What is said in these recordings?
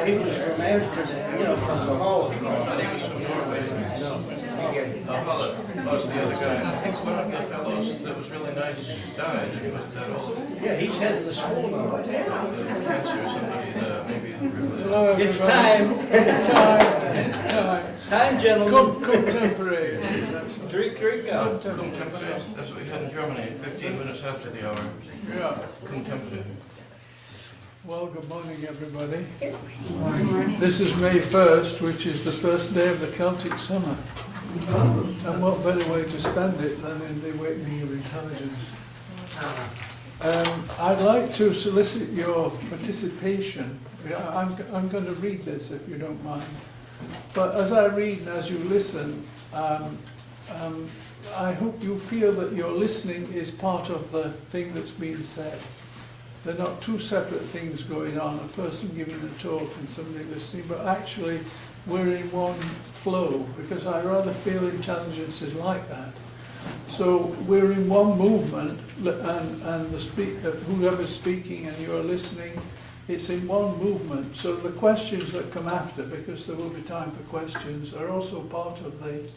he was from Amsterdam, you know, from the Holocaust. Most of the other guys. I think one of the fellows that was really nice died. He was that old. Yeah, he's head of the school now. Cancer or somebody, maybe. Hello, It's everybody. time. It's time. It's time. Time, gentlemen. Contemporary. Drink up. Contemporary. That's what we had in Germany, 15 minutes after the hour. Yeah. Contemporary. Well, good morning, everybody. This is May 1st, which is the first day of the Celtic summer. And what better way to spend it than in the awakening of intelligence? I'd like to solicit your participation. I'm going to read this, if you don't mind. But as I read and as you listen, I hope you feel that your listening is part of the thing that's being said. They're not two separate things going on, a person giving a talk and somebody listening, but actually we're in one flow, because I rather feel intelligence is like that. So we're in one movement, and whoever's speaking and you're listening, it's in one movement. So the questions that come after, because there will be time for questions, are also part of the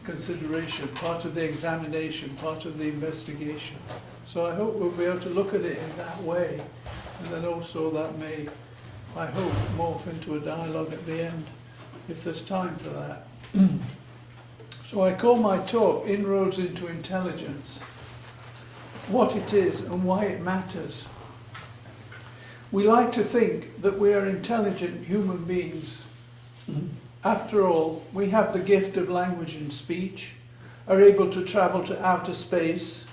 consideration, part of the examination, part of the investigation. So I hope we'll be able to look at it in that way, and then also that may, I hope, morph into a dialogue at the end, if there's time for that. So I call my talk Inroads into Intelligence, what it is and why it matters. We like to think that we are intelligent human beings. After all, we have the gift of language and speech, are able to travel to outer space,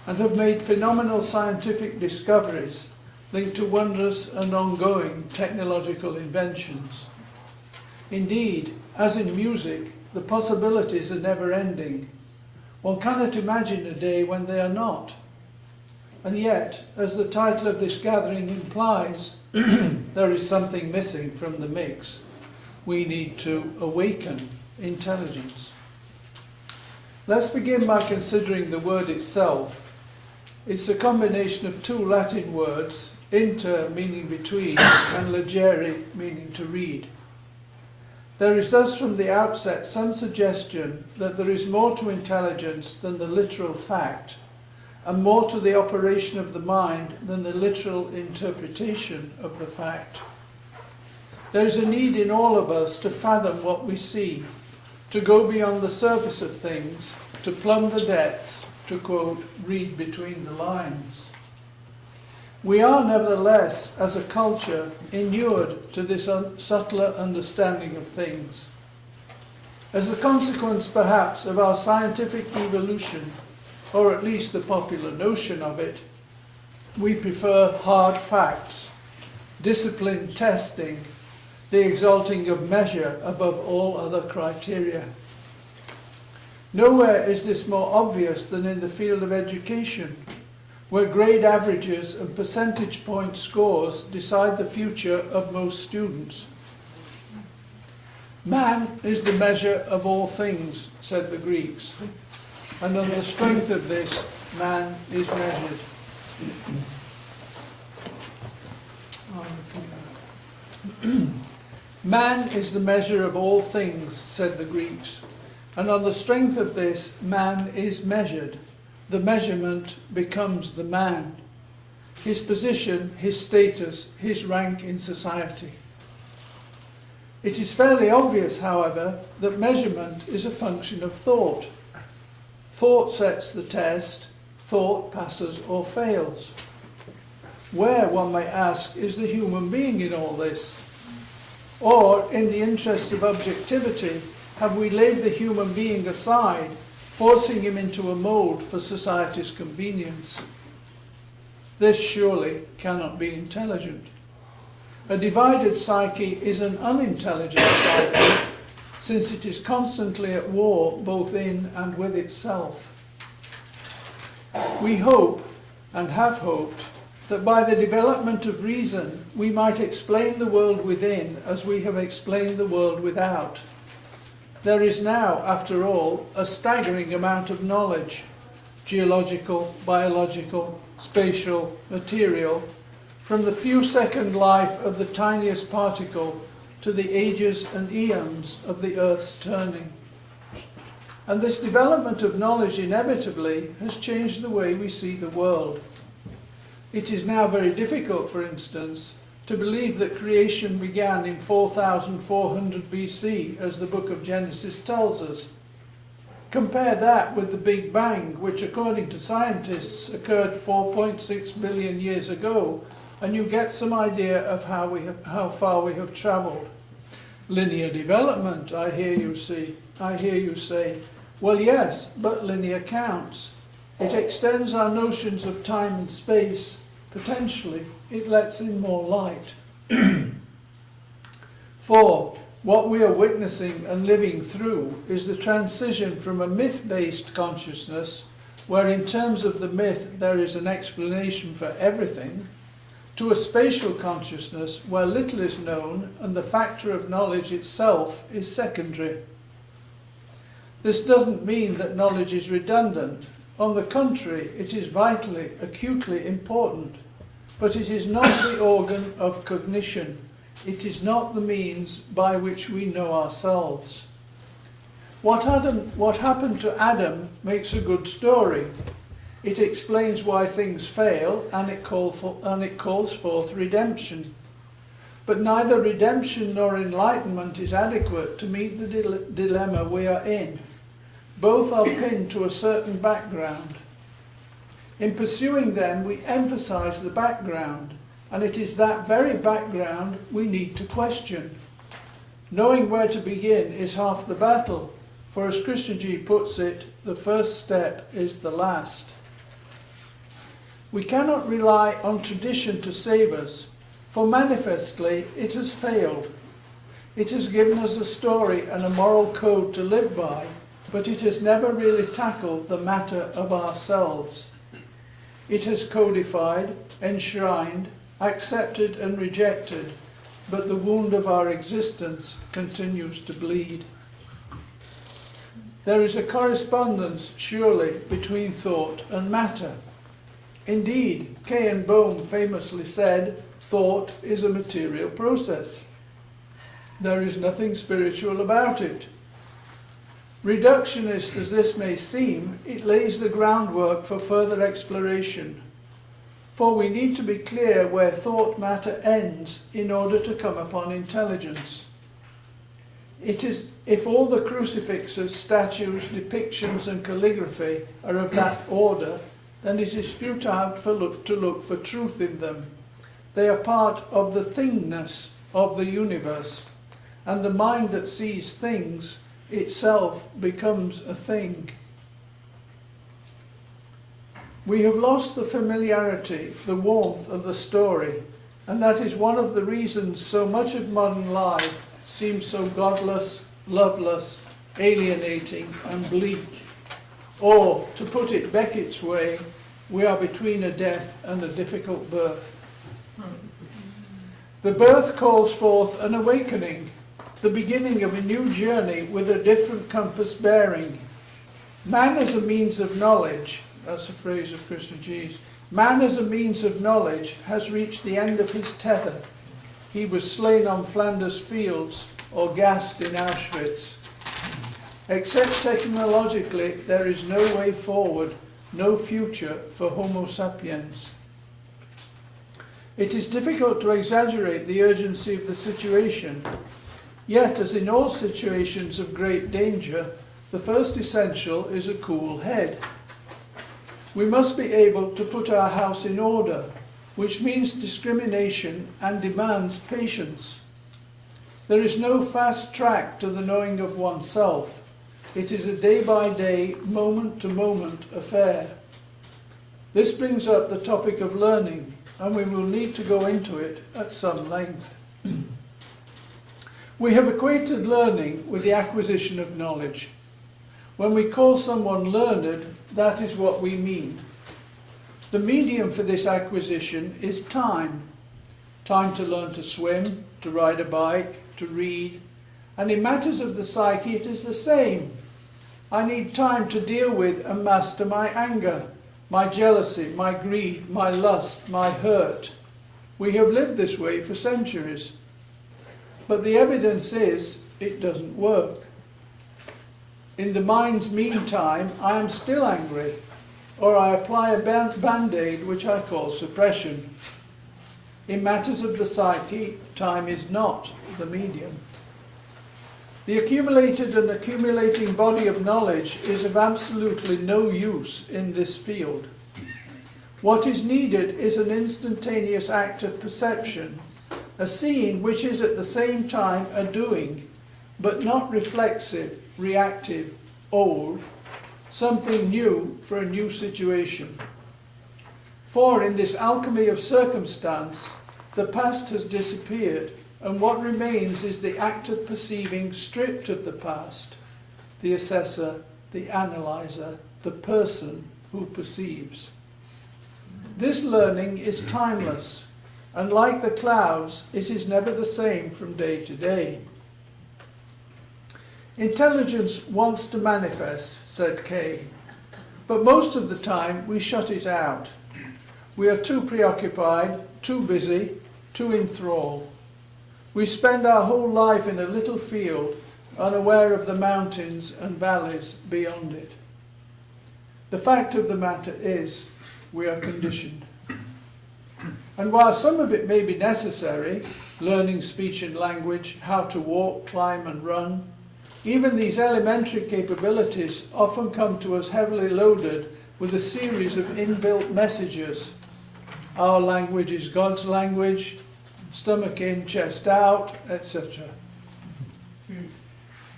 and have made phenomenal scientific discoveries linked to wondrous and ongoing technological inventions. Indeed, as in music, the possibilities are never-ending. One cannot imagine a day when they are not. And yet, as the title of this gathering implies, there is something missing from the mix. We need to awaken intelligence. Let's begin by considering the word itself. It's a combination of two Latin words, inter meaning between and legere meaning to read. There is thus from the outset some suggestion that there is more to intelligence than the literal fact, and more to the operation of the mind than the literal interpretation of the fact. There is a need in all of us to fathom what we see, to go beyond the surface of things, to plumb the depths, to quote, read between the lines. We are nevertheless, as a culture, inured to this subtler understanding of things. As a consequence, perhaps, of our scientific evolution, or at least the popular notion of it, we prefer hard facts, disciplined testing, the exalting of measure above all other criteria. Nowhere is this more obvious than in the field of education, where grade averages and percentage point scores decide the future of most students. Man is the measure of all things, said the Greeks, and on the strength of this, man is measured. Man is the measure of all things, said the Greeks, and on the strength of this, man is measured. The measurement becomes the man, his position, his status, his rank in society. It is fairly obvious, however, that measurement is a function of thought. Thought sets the test, thought passes or fails. Where, one may ask, is the human being in all this? Or, in the interests of objectivity, have we laid the human being aside, forcing him into a mould for society's convenience? This surely cannot be intelligent. A divided psyche is an unintelligent psyche, since it is constantly at war both in and with itself. We hope, and have hoped, that by the development of reason we might explain the world within as we have explained the world without. There is now, after all, a staggering amount of knowledge, geological, biological, spatial, material, from the few-second life of the tiniest particle to the ages and eons of the Earth's turning. And this development of knowledge inevitably has changed the way we see the world. It is now very difficult, for instance, to believe that creation began in 4,400 BC, as the book of Genesis tells us. Compare that with the Big Bang, which according to scientists occurred 4.6 billion years ago, and you get some idea of how far we have travelled. Linear development, I hear you say. Well, yes, but linear counts. It extends our notions of time and space. Potentially, it lets in more light. 4. What we are witnessing and living through is the transition from a myth-based consciousness, where in terms of the myth there is an explanation for everything, to a spatial consciousness where little is known and the factor of knowledge itself is secondary. This doesn't mean that knowledge is redundant. On the contrary, it is vitally, acutely important, but it is not the organ of cognition. It is not the means by which we know ourselves. What happened to Adam makes a good story. It explains why things fail, and it calls forth redemption. But neither redemption nor enlightenment is adequate to meet the dilemma we are in. Both are pinned to a certain background. In pursuing them, we emphasize the background, and it is that very background we need to question. Knowing where to begin is half the battle, for as Christian G puts it, the first step is the last. We cannot rely on tradition to save us, for manifestly it has failed. It has given us a story and a moral code to live by, but it has never really tackled the matter of ourselves. It has codified, enshrined, accepted and rejected, but the wound of our existence continues to bleed. There is a correspondence, surely, between thought and matter. Indeed, Kay and Bohm famously said, thought is a material process. There is nothing spiritual about it. Reductionist as this may seem, it lays the groundwork for further exploration. For we need to be clear where thought matter ends in order to come upon intelligence. It is, if all the crucifixes, statues, depictions and calligraphy are of that order, then it is futile to look for truth in them. They are part of the thingness of the universe, and the mind that sees things itself becomes a thing. We have lost the familiarity, the warmth of the story, and that is one of the reasons so much of modern life seems so godless, loveless, alienating and bleak. Or, to put it Beckett's way, we are between a death and a difficult birth. The birth calls forth an awakening, the beginning of a new journey with a different compass bearing. Man as a means of knowledge, that's a phrase of Christian G's, man as a means of knowledge has reached the end of his tether. He was slain on Flanders fields or gassed in Auschwitz. Except technologically, there is no way forward, no future for Homo sapiens. It is difficult to exaggerate the urgency of the situation. Yet, as in all situations of great danger, the first essential is a cool head. We must be able to put our house in order, which means discrimination and demands patience. There is no fast track to the knowing of oneself. It is a day-by-day, moment-to-moment affair. This brings up the topic of learning, and we will need to go into it at some length. We have equated learning with the acquisition of knowledge. When we call someone learned, that is what we mean. The medium for this acquisition is time. Time to learn to swim, to ride a bike, to read. And in matters of the psyche, it is the same. I need time to deal with and master my anger, my jealousy, my greed, my lust, my hurt. We have lived this way for centuries. But the evidence is it doesn't work. In the mind's meantime, I am still angry, or I apply a band-aid which I call suppression. In matters of the psyche, time is not the medium. The accumulated and accumulating body of knowledge is of absolutely no use in this field. What is needed is an instantaneous act of perception, a seeing which is at the same time a doing, but not reflexive, reactive, old, something new for a new situation. For in this alchemy of circumstance, the past has disappeared, and what remains is the act of perceiving stripped of the past, the assessor, the analyzer, the person who perceives. This learning is timeless, and like the clouds, it is never the same from day to day. Intelligence wants to manifest, said Kay, but most of the time we shut it out. We are too preoccupied, too busy, too enthralled. We spend our whole life in a little field, unaware of the mountains and valleys beyond it. The fact of the matter is, we are conditioned. And while some of it may be necessary, learning speech and language, how to walk, climb and run, even these elementary capabilities often come to us heavily loaded with a series of inbuilt messages. Our language is God's language, stomach in, chest out, etc.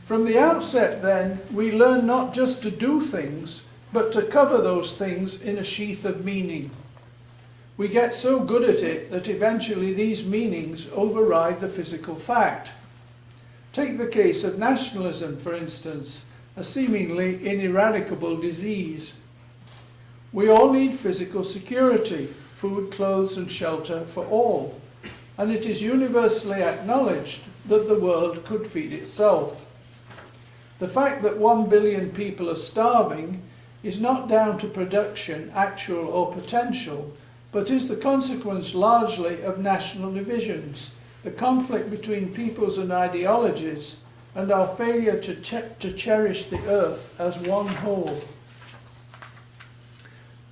From the outset, then, we learn not just to do things, but to cover those things in a sheath of meaning. We get so good at it that eventually these meanings override the physical fact. Take the case of nationalism, for instance, a seemingly ineradicable disease. We all need physical security, food, clothes and shelter for all, and it is universally acknowledged that the world could feed itself. The fact that 1 billion people are starving is not down to production, actual or potential, but is the consequence largely of national divisions, the conflict between peoples and ideologies, and our failure to cherish the earth as one whole.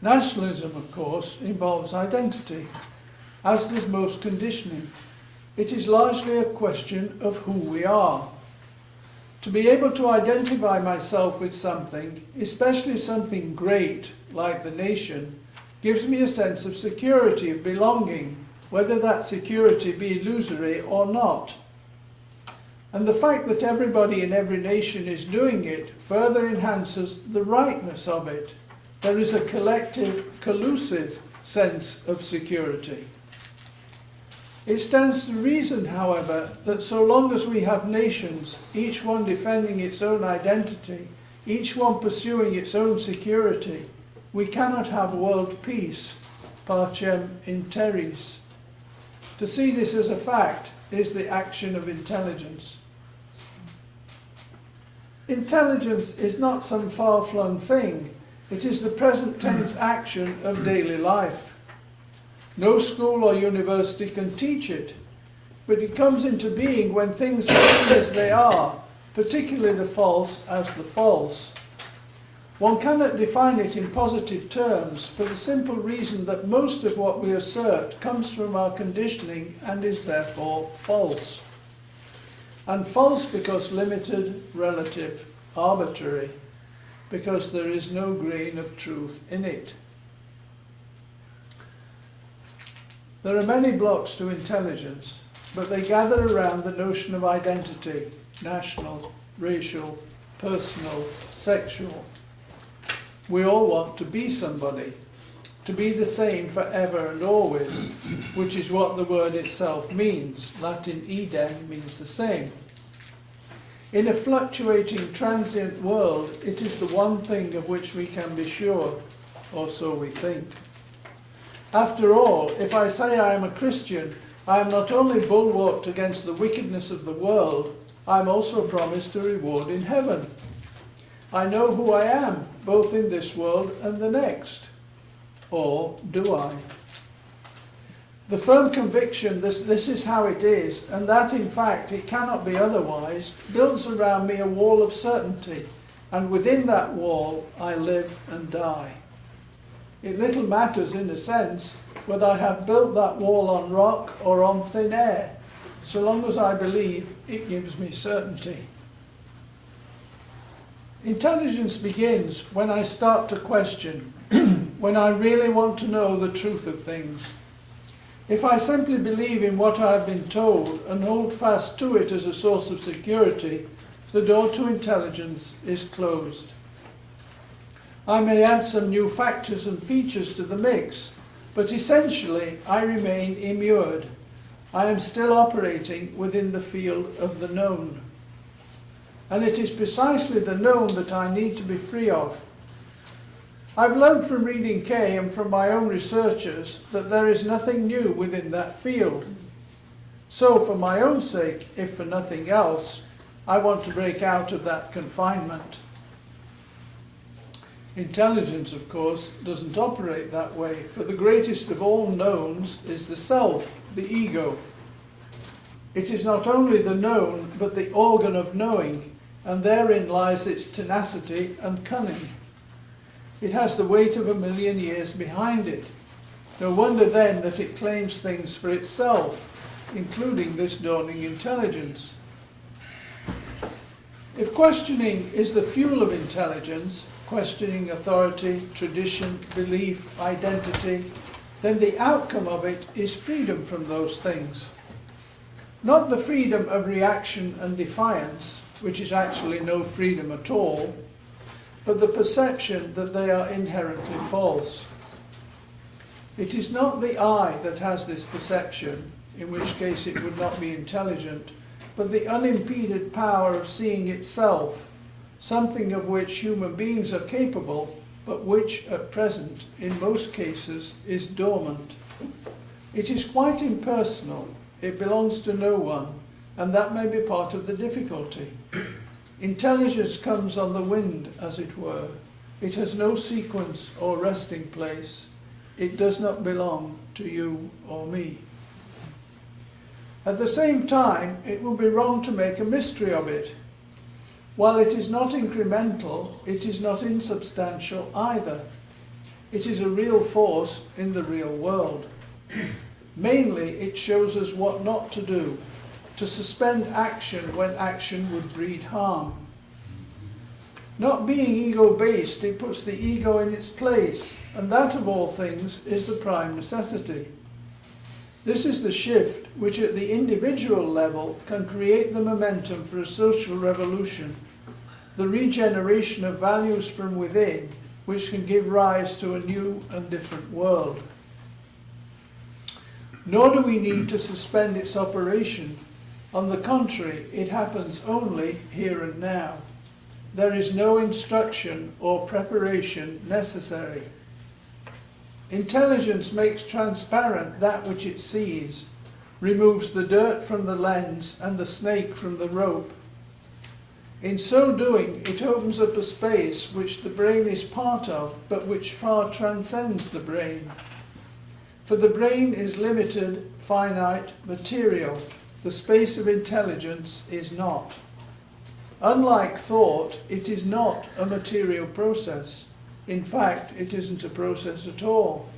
Nationalism, of course, involves identity, as does most conditioning. It is largely a question of who we are. To be able to identify myself with something, especially something great like the nation, gives me a sense of security, of belonging, whether that security be illusory or not. And the fact that everybody in every nation is doing it further enhances the rightness of it. There is a collective, collusive sense of security. It stands to reason, however, that so long as we have nations, each one defending its own identity, each one pursuing its own security, we cannot have world peace, pacem in terris. To see this as a fact is the action of intelligence. Intelligence is not some far-flung thing. It is the present tense action of daily life. No school or university can teach it, but it comes into being when things are seen as they are, particularly the false as the false. One cannot define it in positive terms for the simple reason that most of what we assert comes from our conditioning and is therefore false. And false because limited, relative, arbitrary, because there is no grain of truth in it. There are many blocks to intelligence, but they gather around the notion of identity, national, racial, personal, sexual. We all want to be somebody, to be the same forever and always, which is what the word itself means. Latin idem means the same. In a fluctuating, transient world, it is the one thing of which we can be sure, or so we think. After all, if I say I am a Christian, I am not only bulwarked against the wickedness of the world, I am also promised a reward in heaven. I know who I am, both in this world and the next. Or do I? The firm conviction this is how it is, and that in fact it cannot be otherwise, builds around me a wall of certainty, and within that wall I live and die. It little matters, in a sense, whether I have built that wall on rock or on thin air, so long as I believe it gives me certainty. Intelligence begins when I start to question, when I really want to know the truth of things. If I simply believe in what I have been told and hold fast to it as a source of security, the door to intelligence is closed. I may add some new factors and features to the mix, but essentially I remain immured. I am still operating within the field of the known. And it is precisely the known that I need to be free of. I've learned from reading Kay and from my own researchers that there is nothing new within that field. So for my own sake, if for nothing else, I want to break out of that confinement. Intelligence, of course, doesn't operate that way, for the greatest of all knowns is the self, the ego. It is not only the known, but the organ of knowing, and therein lies its tenacity and cunning. It has the weight of 1,000,000 years behind it. No wonder then that it claims things for itself, including this dawning intelligence. If questioning is the fuel of intelligence, questioning authority, tradition, belief, identity, then the outcome of it is freedom from those things. Not the freedom of reaction and defiance, which is actually no freedom at all, but the perception that they are inherently false. It is not the I that has this perception, in which case it would not be intelligent, but the unimpeded power of seeing itself, something of which human beings are capable, but which at present, in most cases, is dormant. It is quite impersonal, it belongs to no one, and that may be part of the difficulty. Intelligence comes on the wind, as it were. It has no sequence or resting place. It does not belong to you or me. At the same time, it would be wrong to make a mystery of it. While it is not incremental, it is not insubstantial either. It is a real force in the real world. Mainly, it shows us what not to do, to suspend action when action would breed harm. Not being ego-based, it puts the ego in its place, and that of all things is the prime necessity. This is the shift which at the individual level can create the momentum for a social revolution, the regeneration of values from within, which can give rise to a new and different world. Nor do we need to suspend its operation. On the contrary, it happens only here and now. There is no instruction or preparation necessary. Intelligence makes transparent that which it sees, removes the dirt from the lens and the snake from the rope. In so doing, it opens up a space which the brain is part of, but which far transcends the brain. For the brain is limited, finite, material. The space of intelligence is not. Unlike thought, it is not a material process. In fact, it isn't a process at all.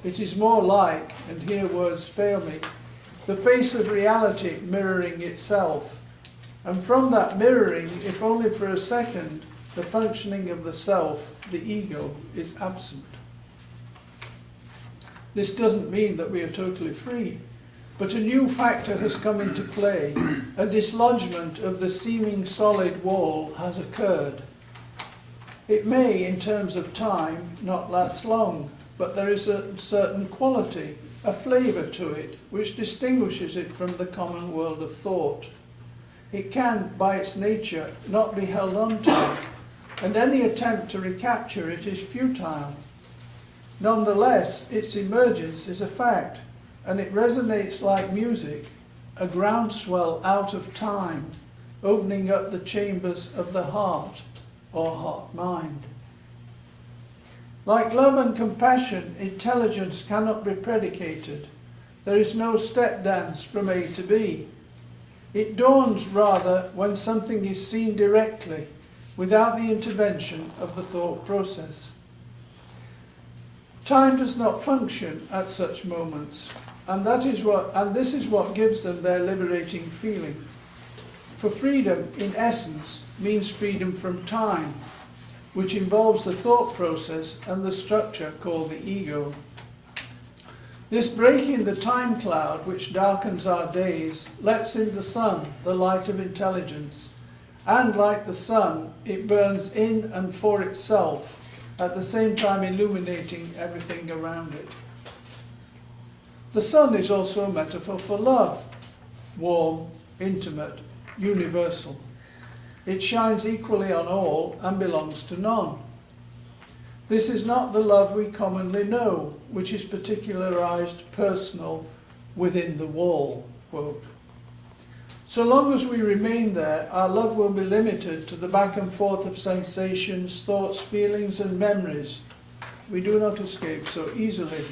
It is more like, and here words fail me, the face of reality mirroring itself. And from that mirroring, if only for a second, the functioning of the self, the ego, is absent. This doesn't mean that we are totally free, but a new factor has come into play. A dislodgement of the seeming solid wall has occurred. It may, in terms of time, not last long, but there is a certain quality, a flavour to it, which distinguishes it from the common world of thought. It can, by its nature, not be held on to, and any attempt to recapture it is futile. Nonetheless, its emergence is a fact, and it resonates like music, a groundswell out of time, opening up the chambers of the heart, or heart-mind. Like love and compassion, intelligence cannot be predicated. There is no step dance from A to B. It dawns rather when something is seen directly, without the intervention of the thought process. Time does not function at such moments, and this is what gives them their liberating feeling. For freedom, in essence, means freedom from time, which involves the thought process and the structure called the ego. This breaking the time cloud which darkens our days lets in the sun, the light of intelligence, and like the sun, it burns in and for itself, at the same time illuminating everything around it. The sun is also a metaphor for love, warm, intimate, universal. It shines equally on all and belongs to none. This is not the love we commonly know, which is particularized, personal, within the wall, quote. So long as we remain there, our love will be limited to the back and forth of sensations, thoughts, feelings, and memories. We do not escape so easily.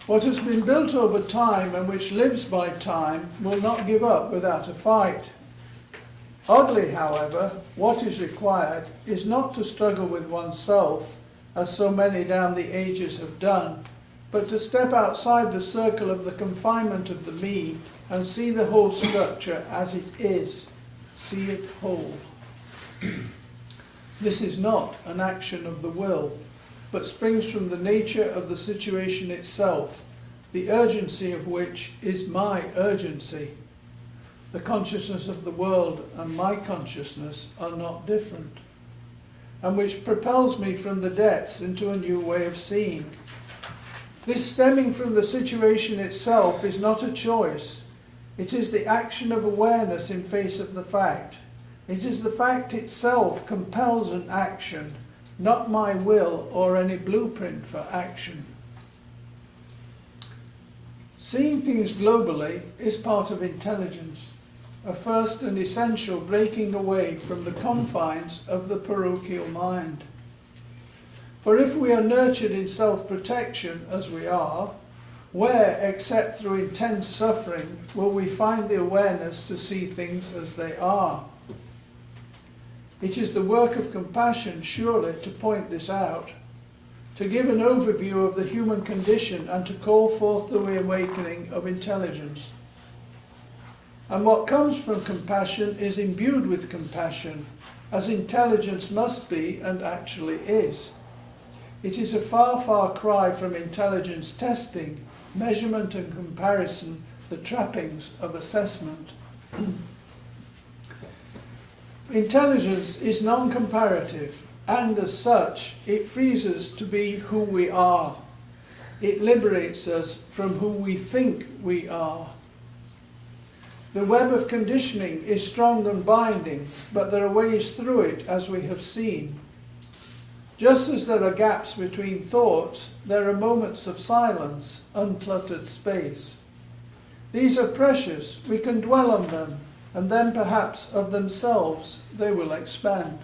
What has been built over time and which lives by time will not give up without a fight. Oddly, however, what is required is not to struggle with oneself, as so many down the ages have done, but to step outside the circle of the confinement of the me and see the whole structure as it is, see it whole. This is not an action of the will, but springs from the nature of the situation itself, the urgency of which is my urgency. The consciousness of the world and my consciousness are not different, and which propels me from the depths into a new way of seeing. This stemming from the situation itself is not a choice. It is the action of awareness in face of the fact. It is the fact itself compels an action, not my will or any blueprint for action. Seeing things globally is part of intelligence, a first and essential breaking away from the confines of the parochial mind. For if we are nurtured in self-protection, as we are, where, except through intense suffering, will we find the awareness to see things as they are? It is the work of compassion, surely, to point this out, to give an overview of the human condition and to call forth the reawakening of intelligence. And what comes from compassion is imbued with compassion, as intelligence must be and actually is. It is a far, far cry from intelligence testing, measurement and comparison, the trappings of assessment. Intelligence is non-comparative, and as such, it frees us to be who we are. It liberates us from who we think we are. The web of conditioning is strong and binding, but there are ways through it, as we have seen. Just as there are gaps between thoughts, there are moments of silence, uncluttered space. These are precious, we can dwell on them, and then perhaps of themselves they will expand.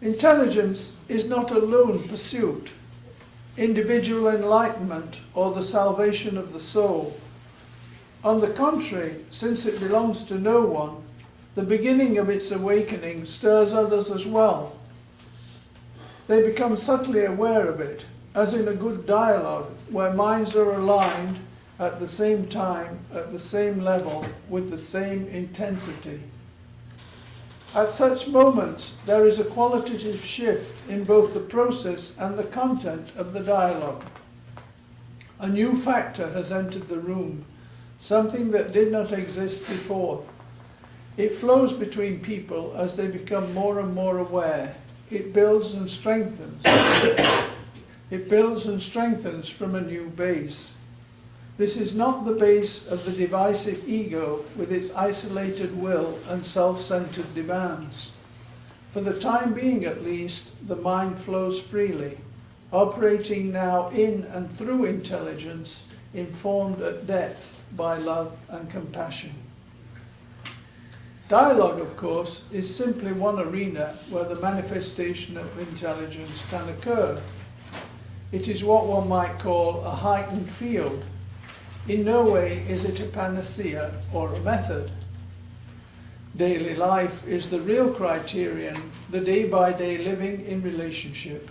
Intelligence is not a lone pursuit, individual enlightenment or the salvation of the soul. On the contrary, since it belongs to no one, the beginning of its awakening stirs others as well. They become subtly aware of it, as in a good dialogue, where minds are aligned at the same time, at the same level, with the same intensity. At such moments, there is a qualitative shift in both the process and the content of the dialogue. A new factor has entered the room, something that did not exist before. It flows between people as they become more and more aware. It builds and strengthens. It builds and strengthens from a new base. This is not the base of the divisive ego with its isolated will and self-centered demands. For the time being at least, the mind flows freely, operating now in and through intelligence, informed at depth by love and compassion. Dialogue, of course, is simply one arena where the manifestation of intelligence can occur. It is what one might call a heightened field. In no way is it a panacea or a method. Daily life is the real criterion, the day-by-day living in relationship.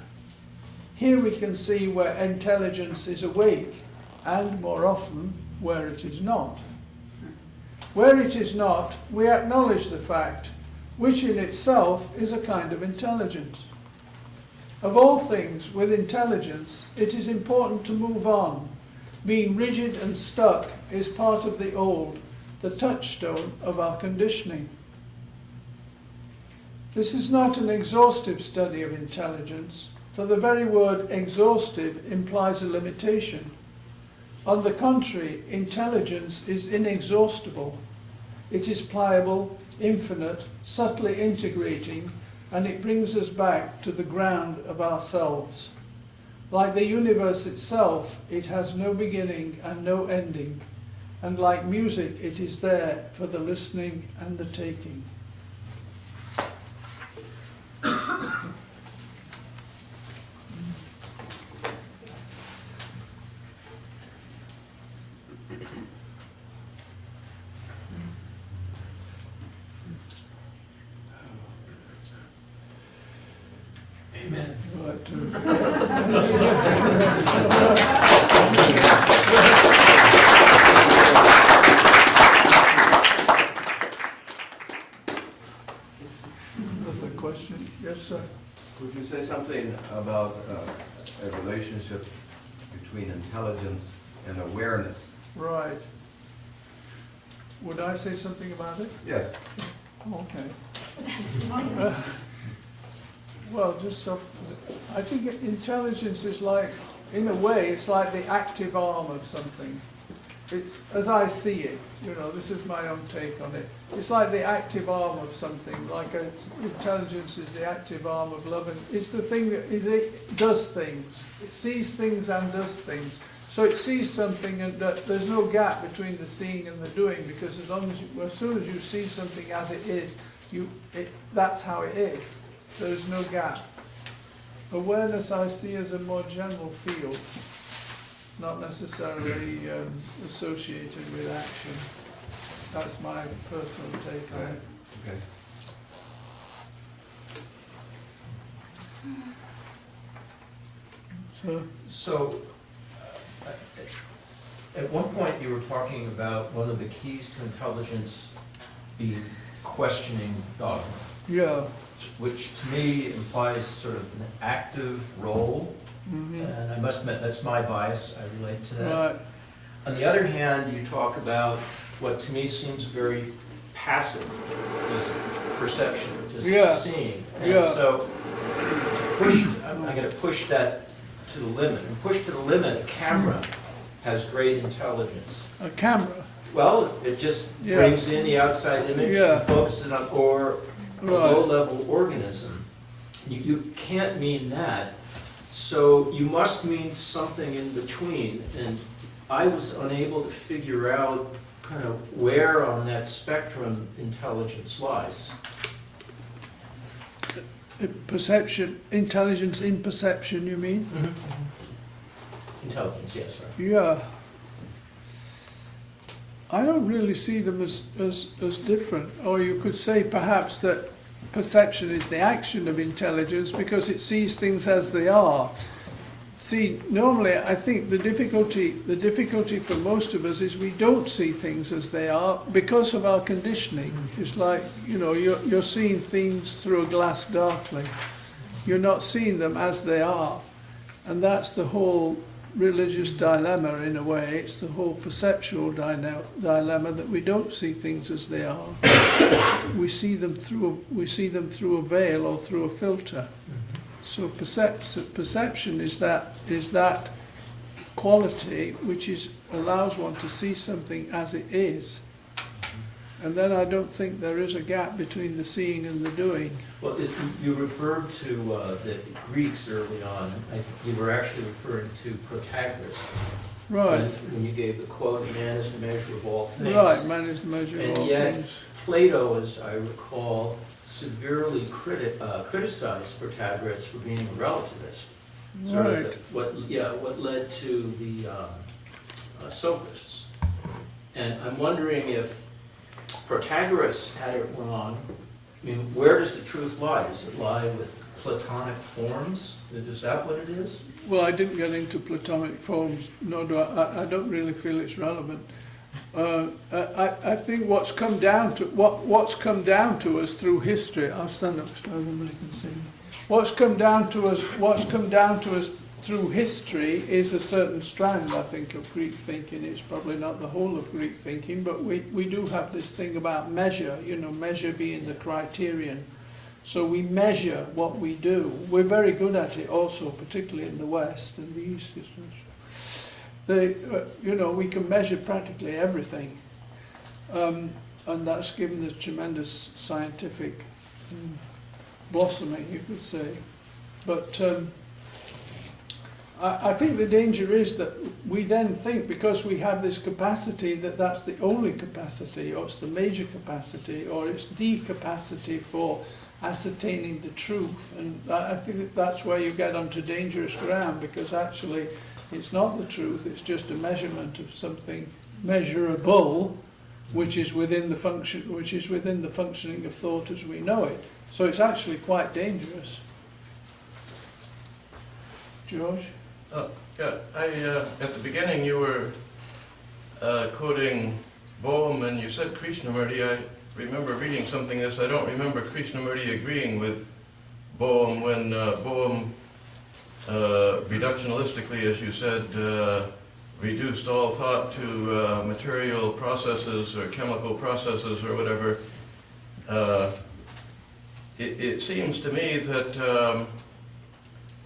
Here we can see where intelligence is awake, and more often, where it is not. Where it is not, we acknowledge the fact, which in itself is a kind of intelligence. Of all things with intelligence, it is important to move on. Being rigid and stuck is part of the old, the touchstone of our conditioning. This is not an exhaustive study of intelligence, for the very word exhaustive implies a limitation. On the contrary, intelligence is inexhaustible. It is pliable, infinite, subtly integrating, and it brings us back to the ground of ourselves. Like the universe itself, it has no beginning and no ending, and like music, it is there for the listening and the taking. Amen. Another question? Yes, sir. Could you say something about a relationship between intelligence and awareness? Right. Would I say something about it? Yes. Okay. Well, I think intelligence is like, in a way, it's like the active arm of something. It's, as I see it, this is my own take on it. It's like the active arm of something, intelligence is the active arm of love, and it's the thing that it does things. It sees things and does things. So it sees something, and there's no gap between the seeing and the doing, because as soon as you see something as it is, that's how it is. There's no gap. Awareness I see as a more general field, not necessarily associated with action. That's my personal take on it. Okay. So, at one point you were talking about one of the keys to intelligence being questioning dogma. Yeah. Which to me implies sort of an active role, and I must admit that's my bias, I relate to that. Right. On the other hand, you talk about what to me seems very passive, just perception, just seeing. And so I'm going to push that to the limit. And push to the limit, a camera has great intelligence. A camera? Well, it just brings in the outside image and focuses on, or a low-level organism. You can't mean that, so you must mean something in between. And I was unable to figure out kind of where on that spectrum intelligence lies. Perception, intelligence in perception, you mean? Mm-hmm. Intelligence, yes, right. Yeah. I don't really see them as different. Or you could say perhaps that perception is the action of intelligence because it sees things as they are. See, normally I think the difficulty for most of us is we don't see things as they are because of our conditioning. It's like, you're seeing things through a glass darkly. You're not seeing them as they are. And that's the whole religious dilemma in a way. It's the whole perceptual dilemma that we don't see things as they are. We see them through a veil or through a filter. So perception is that quality which allows one to see something as it is. And then I don't think there is a gap between the seeing and the doing. Well, you referred to the Greeks early on. You were actually referring to Protagoras. Right. When you gave the quote, "Man is the measure of all things." Right, man is the measure of all yet, things. Plato, as I recall, severely criticized Protagoras for being a relativist. sort Right. of what led to the sophists. And I'm wondering if Protagoras had it wrong. I mean, where does the truth lie? Does it lie with Platonic forms? Is that what it is? Well, I didn't get into Platonic forms, nor do I don't really feel it's relevant. I think what's come down to us through history. I'll stand up so everybody can see me. What's come down to us through history is a certain strand, I think, of Greek thinking. It's probably not the whole of Greek thinking, but we do have this thing about measure. You know, measure being the criterion. So we measure what we do. We're very good at it also, particularly in the West and the East. We can measure practically everything. And that's given us tremendous scientific blossoming, you could say. But I think the danger is that we then think, because we have this capacity, that that's the only capacity, or it's the major capacity, or it's the capacity for ascertaining the truth. And I think that's where you get onto dangerous ground, because actually it's not the truth, it's just a measurement of something measurable, which is within the functioning of thought as we know it. So it's actually quite dangerous. George? Yeah, at the beginning you were quoting Bohm, and you said Krishnamurti. I remember reading something this. I don't remember Krishnamurti agreeing with Bohm when Bohm, reductionalistically, as you said, reduced all thought to material processes or chemical processes or whatever. It seems to me that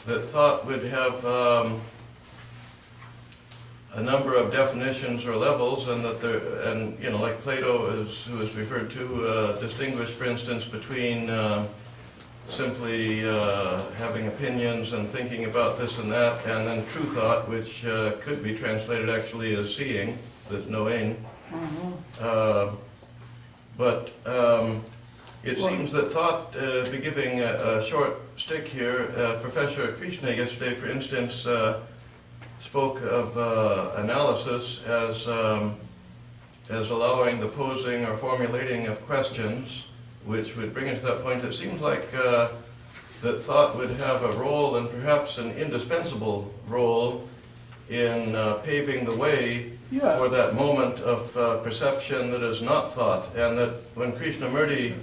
that thought would have a number of definitions or levels, and that like Plato, who is referred to, distinguished, for instance, between simply having opinions and thinking about this and that, and then true thought, which could be translated actually as seeing, there's knowing. But it seems that thought, be giving a short stick here, Professor Krishna yesterday, for instance, spoke of analysis as allowing the posing or formulating of questions, which would bring us to that point. It seems like that thought would have a role, and perhaps an indispensable role, in paving the way for that moment of perception that is not thought. And that when Krishnamurti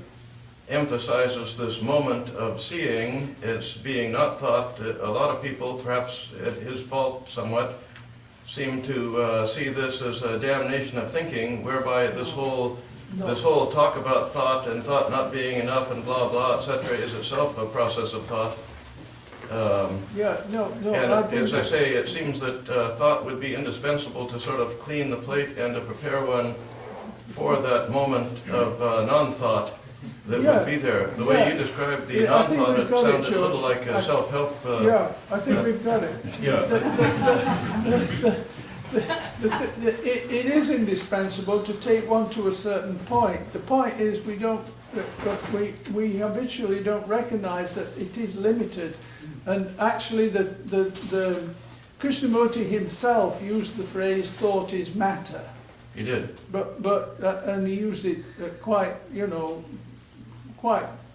emphasizes this moment of seeing as being not thought, a lot of people, perhaps at his fault somewhat, seem to see this as a damnation of thinking, whereby this whole talk about thought and thought not being enough and blah blah, etc., is itself a process of thought. And as I say, it seems that thought would be indispensable to sort of clean the plate and to prepare one for that moment of non-thought that would be there. The way you described the non-thought, it sounds a little like a self-help. I think we've got it. It is indispensable to take one to a certain point. The point is we habitually don't recognize that it is limited. And actually the Krishnamurti himself used the phrase "thought is matter." He did. And he used it quite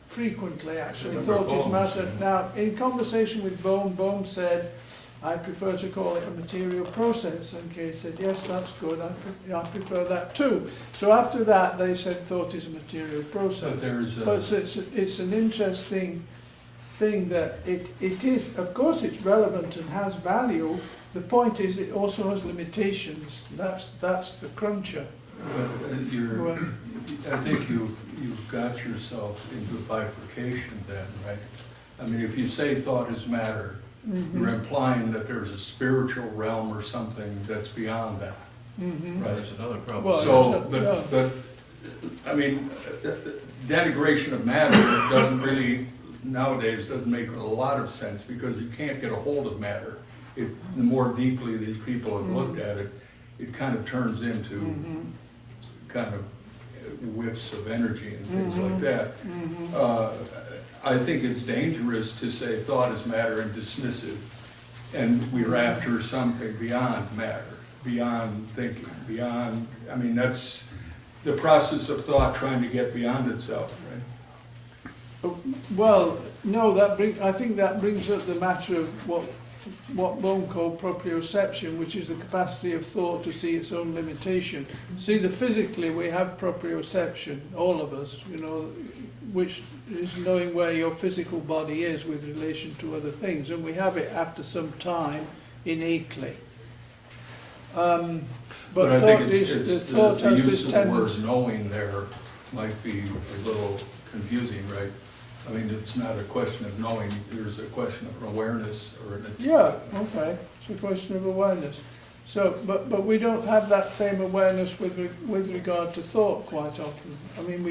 frequently, actually. Thought is matter. Now, in conversation with Bohm said, "I prefer to call it a material process." And Kay said, "Yes, that's good. I prefer that too." So after that, they said thought is a material process. But it's an interesting thing that it is, of course, it's relevant and has value. The point is, it also has limitations. That's the cruncher. I think you've got yourself into a bifurcation then, right? I mean, if you say thought is matter, you're implying that there's a spiritual realm or something that's beyond that, right? That's another problem. Well, I mean, denigration of matter nowadays doesn't make a lot of sense, because you can't get a hold of matter. The more deeply these people have looked at it, it kind of turns into kind of whiffs of energy and things like that. I think it's dangerous to say thought is matter and dismiss it And we're after something beyond matter, beyond thinking, beyond, I mean, that's the process of thought trying to get beyond itself, right? Well, no, I think that brings up the matter of what Bohm called proprioception, which is the capacity of thought to see its own limitation. See, physically we have proprioception, all of us, you know, which is knowing where your physical body is with relation to other things, and we have it after some time innately. But I thought think thought the has use this of the word tendency. knowing there might be a little confusing, right? I mean, it's not a question of knowing, there's a question of awareness or an. Yeah, okay, it's a question of awareness. So, but we don't have that same awareness with regard to thought quite often. I mean,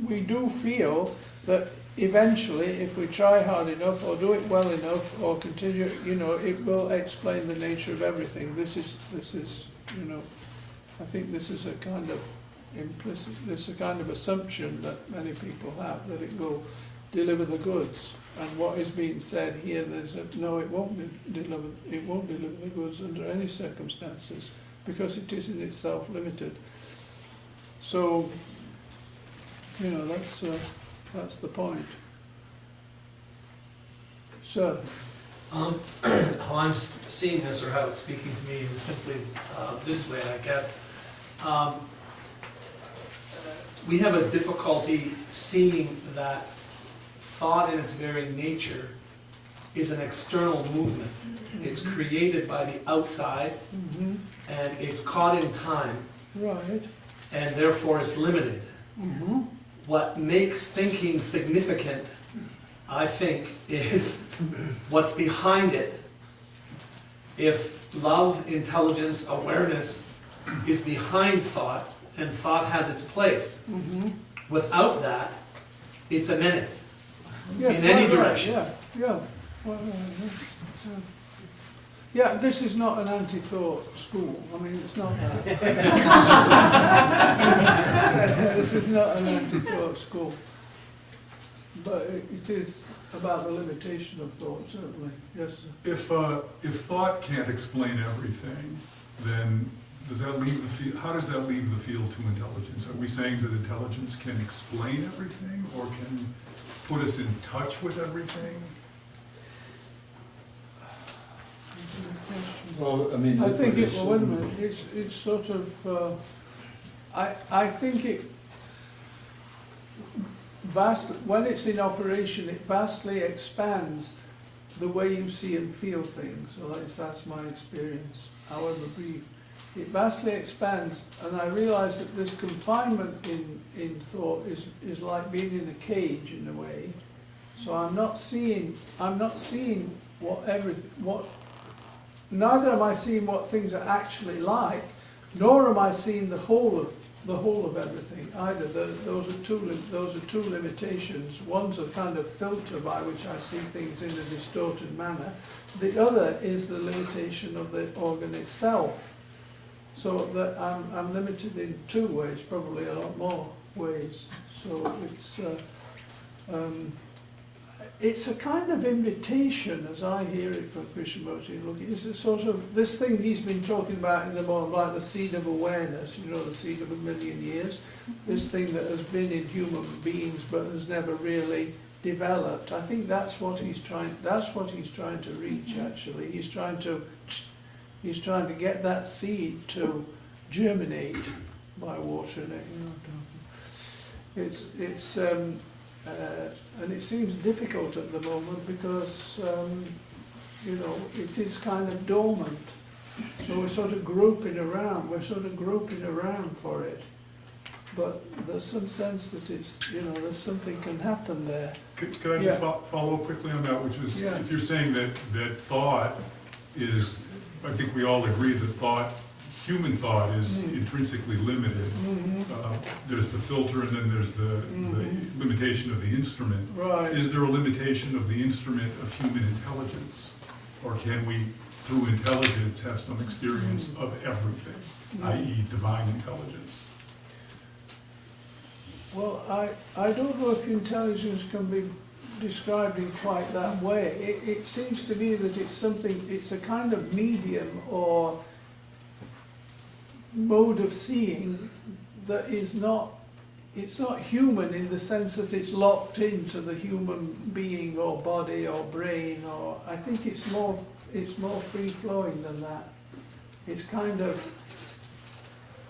we do feel that eventually, if we try hard enough or do it well enough or continue, you know, it will explain the nature of everything. This is, you know, I think this is a kind of implicit, this is a kind of assumption that many people have, that it will deliver the goods. And what is being said here, no, it won't deliver the goods under any circumstances, because it is in itself limited. So, you know, that's the point. So, how I'm seeing this, or how it's speaking to me, is simply this way, I guess. We have a difficulty seeing that thought in its very nature is an external movement. It's created by the outside, and it's caught in time, right. and therefore it's limited. Mm-hmm. What makes thinking significant, I think, is what's behind it. If love, intelligence, awareness is behind thought, then thought has its place. Without that, it's a menace. Yeah, in any right, direction. Yeah. Yeah, this is not an anti-thought school. I mean, it's not that. This is not an anti-thought school. But it is about the limitation of thought, certainly. Yes, sir. If thought can't explain everything, then does that leave the field? How does that leave the field to intelligence? Are we saying that intelligence can explain everything, or can put us in touch with everything? Well, I mean. I think it, well, wait a minute, it's sort of, I think it when it's in operation, it vastly expands the way you see and feel things, or at least that's my experience, however brief. It vastly expands, and I realise that this confinement in thought is like being in a cage in a way. So I'm not seeing neither am I seeing what things are actually like, nor am I seeing the whole of everything either. Those are two limitations. One's a kind of filter by which I see things in a distorted manner. The other is the limitation of the organ itself. So that I'm limited in two ways, probably a lot more ways. So it's a kind of invitation, as I hear it from Krishnamurti. Look, it's a sort of this thing he's been talking about in the moment, like the seed of awareness. You know, the seed of 1,000,000 years. This thing that has been in human beings but has never really developed. I think that's what he's trying. That's what he's trying to reach. Actually, he's trying to get that seed to germinate by watering it. You know, and it seems difficult at the moment because you know, it is kind of dormant. So we're sort of groping around. We're sort of groping around for it. But there's some sense that it's, you know, there's something can happen there. Could I just follow up quickly on that, which was, if you're saying that thought is, I think we all agree that human thought is intrinsically limited. There's the filter, and then there's the limitation of the instrument. Right. Is there a limitation of the instrument of human intelligence? Or can we, through intelligence, have some experience of everything, i.e. divine intelligence? Well, I don't know if intelligence can be described in quite that way. It seems to me that it's a kind of medium or mode of seeing that is not, it's not human in the sense that it's locked into the human being or body or brain, or I think it's more free-flowing than that. It's kind of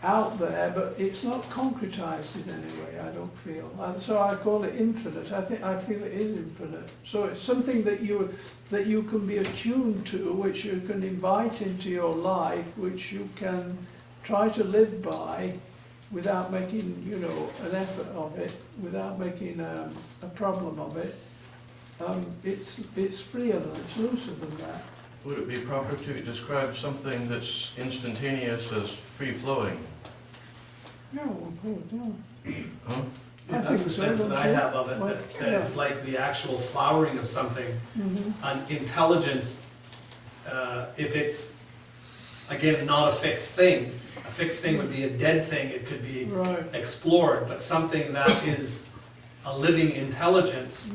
out there, but it's not concretized in any way, I don't feel. And so I call it infinite. I feel it is infinite. So it's something that you can be attuned to, which you can invite into your life, which you can try to live by without making, you know, an effort of it, without making a problem of it. It's freer than, it's looser than that. Would it be proper to describe something that's instantaneous as free-flowing? Yeah, well, good, yeah. Huh? I That's think the so, sense that don't I you? have of it, Well, that it's like the actual flowering of something. An intelligence, if it's, again, not a fixed thing would be a dead thing, it could be Right. explored, but something that is a living intelligence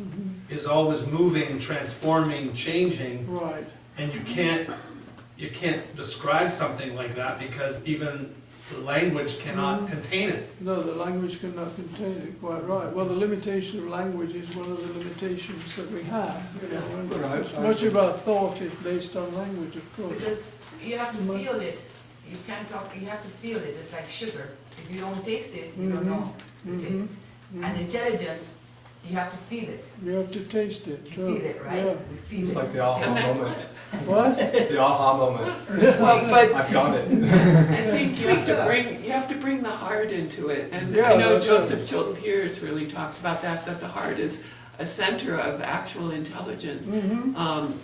is always moving, transforming, changing, Right. and you can't describe something like that because even the language cannot contain it. No, the language cannot contain it, quite right. Well, the limitation of language is one of the limitations that we have, you know, and But I- much of our thought is based on language, of course. Because you have to feel it. You can't talk, you have to feel it. It's like sugar. If you don't taste it, you don't know the taste. And intelligence, you have to feel it. You have to taste it, You true. feel it, right? Yeah. We feel It's it. like the aha moment. What? The aha moment. Well, but I've got it. I think you have to bring the heart into it. And Yeah, I know that's Joseph right. Chilton Pearce really talks about that the heart is a center of actual intelligence. And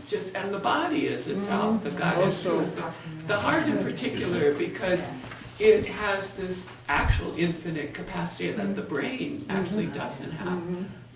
the body is itself, the gut is Also. too. The heart in particular, because it has this actual infinite capacity that the brain actually doesn't have.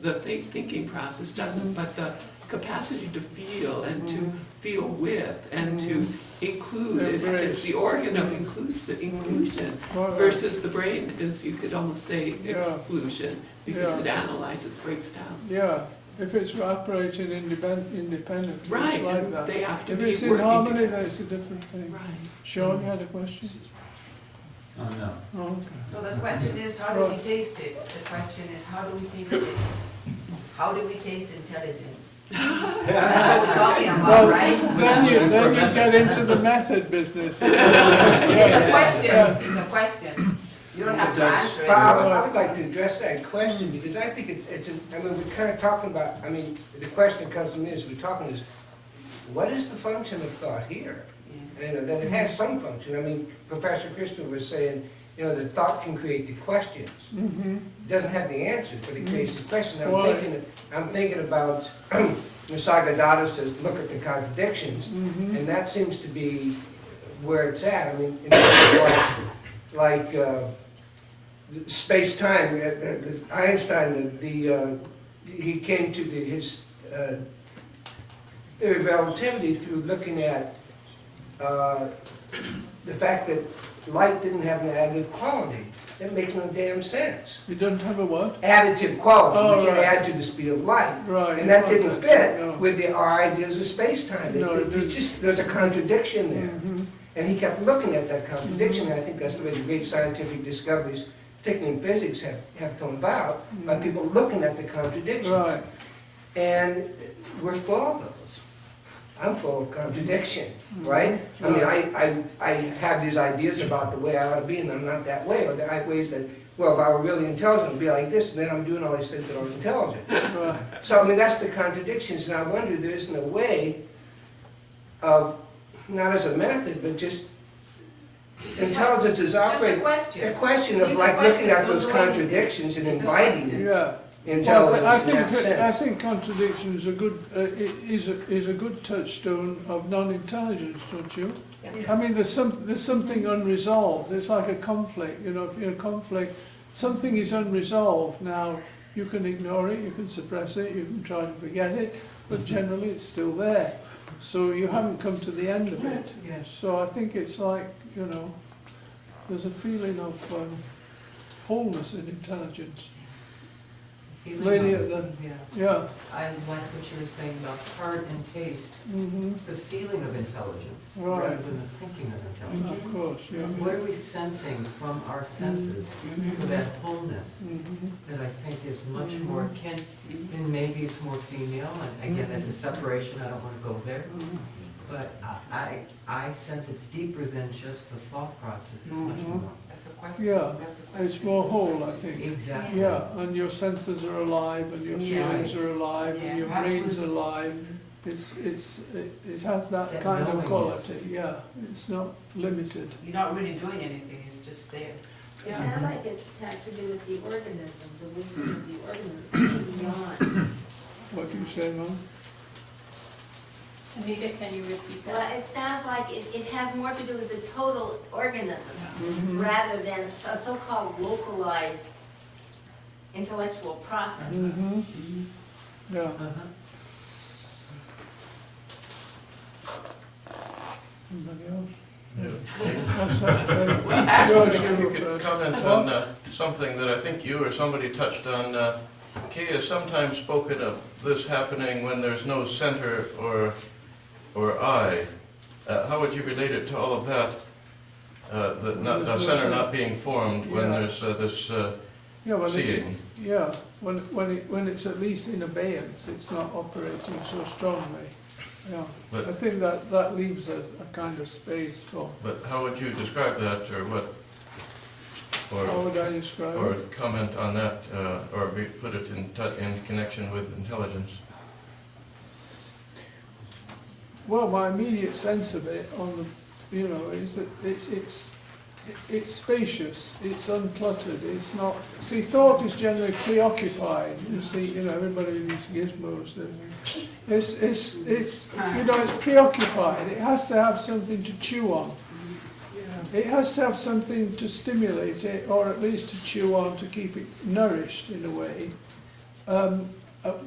The thinking process doesn't, but the capacity to feel and to feel with and to include, it's the organ of inclusion versus the brain is, you could almost say, exclusion, because it analyzes, breaks down. Yeah, if it's operating independently, Right, it's like and that. they have to If be it's in working harmony, together. then it's a different thing. Right. Sean, you had a question? No. Oh, okay. So the question is, how do we taste it? The question is, how do we taste it? How do we taste intelligence? That's what we're talking Well, about, right? then you get into the method business. It's a question, it's a question. You don't have to answer it. But I would like to address that question, because I think I mean, we're kind of talking about, I mean, the question that comes to me as we're talking is, what is the function of thought here? You know, that it has some function. I mean, Professor Christopher was saying, you know, that thought can create the questions. It doesn't have the answers, but it creates the question. I'm thinking about, Nisargadatta says, look at the contradictions, and that seems to be where it's at. I mean, like space-time, Einstein, he came to his theory of relativity through looking at the fact that light didn't have an additive quality. That makes no damn sense. It doesn't have a what? Additive quality, Oh, you can right. add to the speed of light. Right. And that didn't fit No. with our ideas of space-time. No, it didn't. There's a contradiction there. And he kept looking at that contradiction, and I think that's the way the great scientific discoveries, particularly in physics, have come about, by people looking at the contradictions. Right. And we're full of those. I'm full of contradiction, right? I mean, I have these ideas about the way I ought to be, and I'm not that way. Or there are ways that, well, if I were really intelligent, I'd be like this, and then I'm doing all these things that aren't intelligent. Right. So, I mean, that's the contradictions, and I wonder, there isn't a way of, not as a method, but just, intelligence is operating. Just a question. A question of Leave like the looking at question, those don't do anything. contradictions and Leave the inviting question. Yeah. intelligence Well, in that I sense. think contradiction is a good is a good touchstone of non-intelligence, don't you? Yeah. I mean, there's something unresolved. It's like a conflict. You know, if you're in a conflict, something is unresolved. Now, you can ignore it, you can suppress it, you can try to forget it, but generally it's still there. So you haven't come to the end of it. Yes. So I think it's like, you know, there's a feeling of wholeness in intelligence. lady at the, yeah. I like what you were saying about heart and taste, the feeling of intelligence, Right. rather than the thinking of intelligence. Of course, yeah. What are we sensing from our senses for that wholeness that I think is much more akin, and maybe it's more female, and again, it's a separation, I don't want to go there. But I sense it's deeper than just the thought process, it's much more. That's a question. Yeah, That's a question. it's more whole, I think. Exactly. Yeah, and your senses are alive, and your Yeah. feelings are alive, Yeah, and your brain's absolutely. alive. It has that that kind of knowingness. quality, yeah. It's not limited. You're not really doing anything, it's just there. It sounds like it has to do with the organism, the wisdom of the organism, beyond. What do you say, Mum? Anita, can you repeat that? Well, it sounds like it has more to do with the total organism, rather than a so-called localized intellectual process. Yeah. Anybody else? What's that, George, If you you go could first. comment on something that I think you or somebody touched on. Kay has sometimes spoken of this happening when there's no center or I. How would you relate it to all of that? The center not being formed when there's this Yeah, well, seeing. when it's at least in abeyance, it's not operating so strongly. Yeah, But- I think that leaves a kind of space for. But how would you describe that, or what? How would I describe Or it? comment on that, or put it in connection with intelligence? Well, my immediate sense of it is that it's spacious, it's uncluttered, it's not. See, thought is generally preoccupied. You see, everybody in these gizmos. It's preoccupied. It has to have something to chew on. It has to have something to stimulate it, or at least to chew on, to keep it nourished in a way.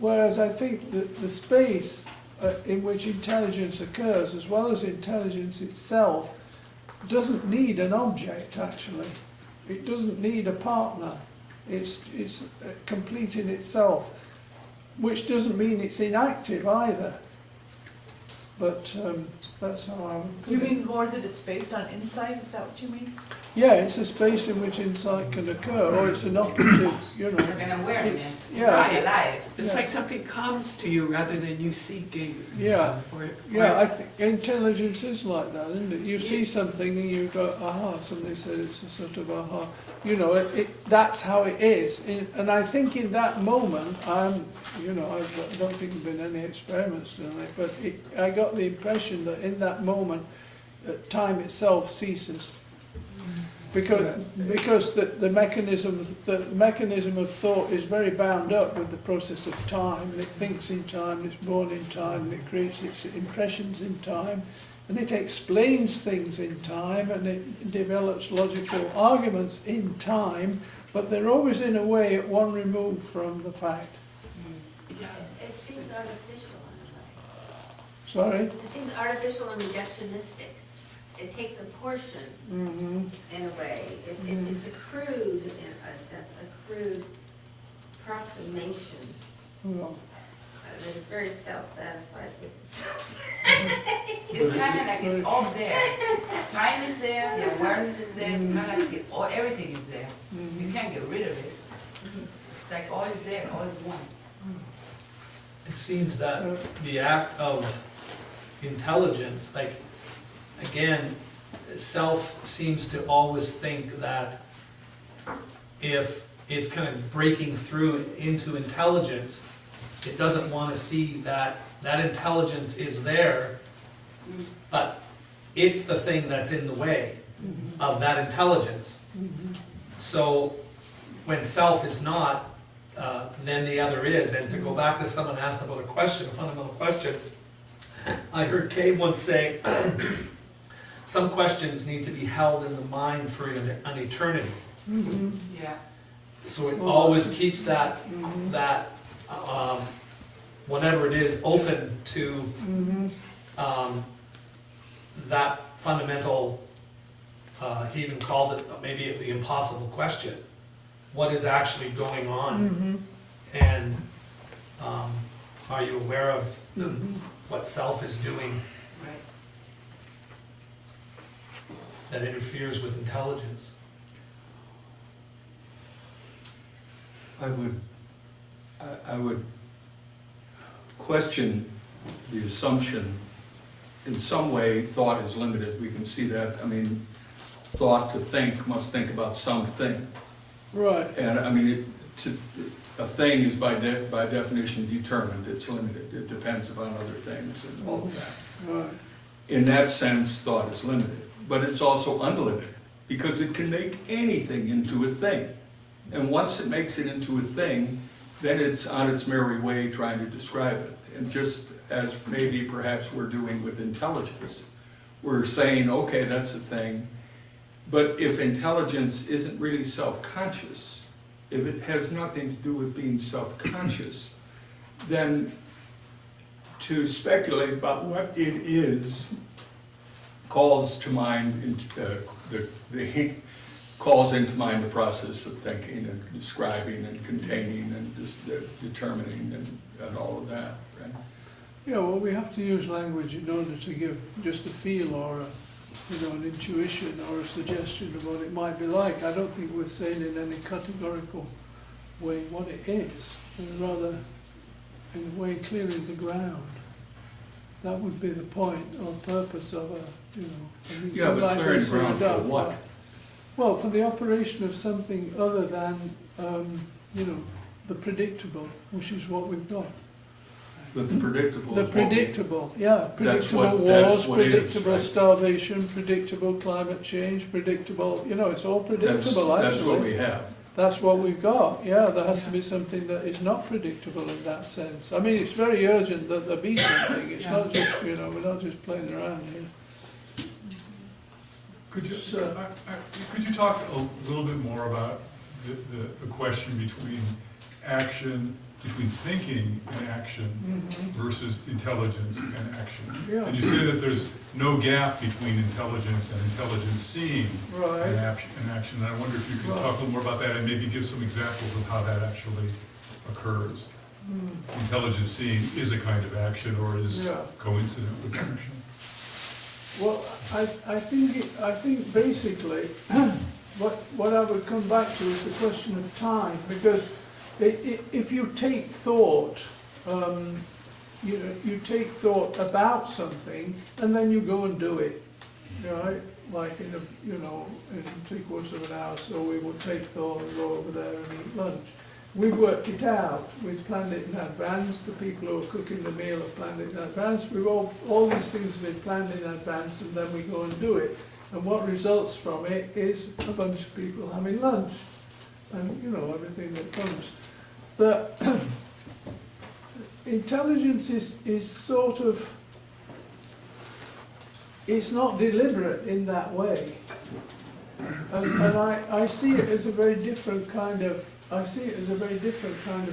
Whereas I think that the space in which intelligence occurs, as well as intelligence itself, doesn't need an object, actually. It doesn't need a partner. It's complete in itself, which doesn't mean it's inactive either. But that's how I would put You it. mean more that it's based on insight, is that what you mean? Yeah, it's a space in which insight can occur, or it's an operative, Like an awareness. Yeah. Alive. It's like something comes to you rather than you seeking Yeah. for it. Yeah, I think intelligence is like that, isn't it? You see something and you go, aha, somebody said it's a sort of aha. That's how it is. And I think in that moment, I don't think there have been any experiments done on it, but I got the impression that in that moment, time itself ceases. Because the mechanism of thought is very bound up with the process of time, and it thinks in time, and it's born in time, and it creates its impressions in time, and it explains things in time, and it develops logical arguments in time, but they're always in a way at one remove from the fact. It seems artificial in a way. Sorry? It seems artificial and reductionistic. It takes a portion, in a way. It's a crude, in a sense, a crude approximation that is very self-satisfied with itself. It's kind of like it's all there. Time is there, the awareness is there, it's kind of like everything is there. You can't get rid of it. It's like all is there, all is one. It seems that the act of intelligence, like, again, self seems to always think that if it's kind of breaking through into intelligence, it doesn't want to see that intelligence is there, but it's the thing that's in the way of that intelligence. So when self is not, then the other is. And to go back to someone asked about a question, a fundamental question, I heard Kay once say, some questions need to be held in the mind for an eternity. Yeah. So it always keeps that whatever it is open to that fundamental. He even called it maybe the impossible question: what is actually going on And are you aware of what self is doing Right. that interferes with intelligence? I would question the assumption, in some way, thought is limited, we can see that, I mean, thought to think must think about something. Right. And I mean, a thing is by definition determined, it's limited, it depends upon other things and all of that. Right. In that sense, thought is limited, but it's also unlimited, because it can make anything into a thing. And once it makes it into a thing, then it's on its merry way trying to describe it. And just as maybe perhaps we're doing with intelligence, we're saying, okay, that's a thing, but if intelligence isn't really self-conscious, if it has nothing to do with being self-conscious, then to speculate about what it is calls to mind calls into mind the process of thinking and describing and containing and determining and all of that, right? Yeah, well, we have to use language in order to give just a feel or an intuition or a suggestion of what it might be like. I don't think we're saying in any categorical way what it is, and rather in a way clearing the ground. That would be the point or purpose of a meeting Yeah, but like clearing this. ground for what? Well, for the operation of something other than, the predictable, which is what we've got. The predictable. The is what we- predictable, yeah. Predictable that's wars, what it is, predictable right? starvation, predictable climate change, predictable, it's all predictable, actually. That's what we have. That's what we've got, yeah. There has to be something that is not predictable in that sense. I mean, it's very urgent that there be something. It's not just, we're not just playing around here. Could you talk a little bit more about the question between action, between thinking and action versus intelligence and action? Yeah. And you say that there's no gap between intelligence and intelligence seeing Right. and action. And I wonder if you could talk a little more about that and maybe give some examples of how that actually occurs. Intelligence seeing is a kind of action or is coincident with action. Well, I think basically what I would come back to is the question of time, because if you take thought, you take thought about something and then you go and do it, right? Like in in 3/4 of an hour, so we would take thought and go over there and eat lunch. We've worked it out, we've planned it in advance, the people who are cooking the meal have planned it in advance, all these things have been planned in advance, and then we go and do it. And what results from it is a bunch of people having lunch, and everything that comes. The intelligence is sort of, it's not deliberate in that way. And I see it as a very different kind of,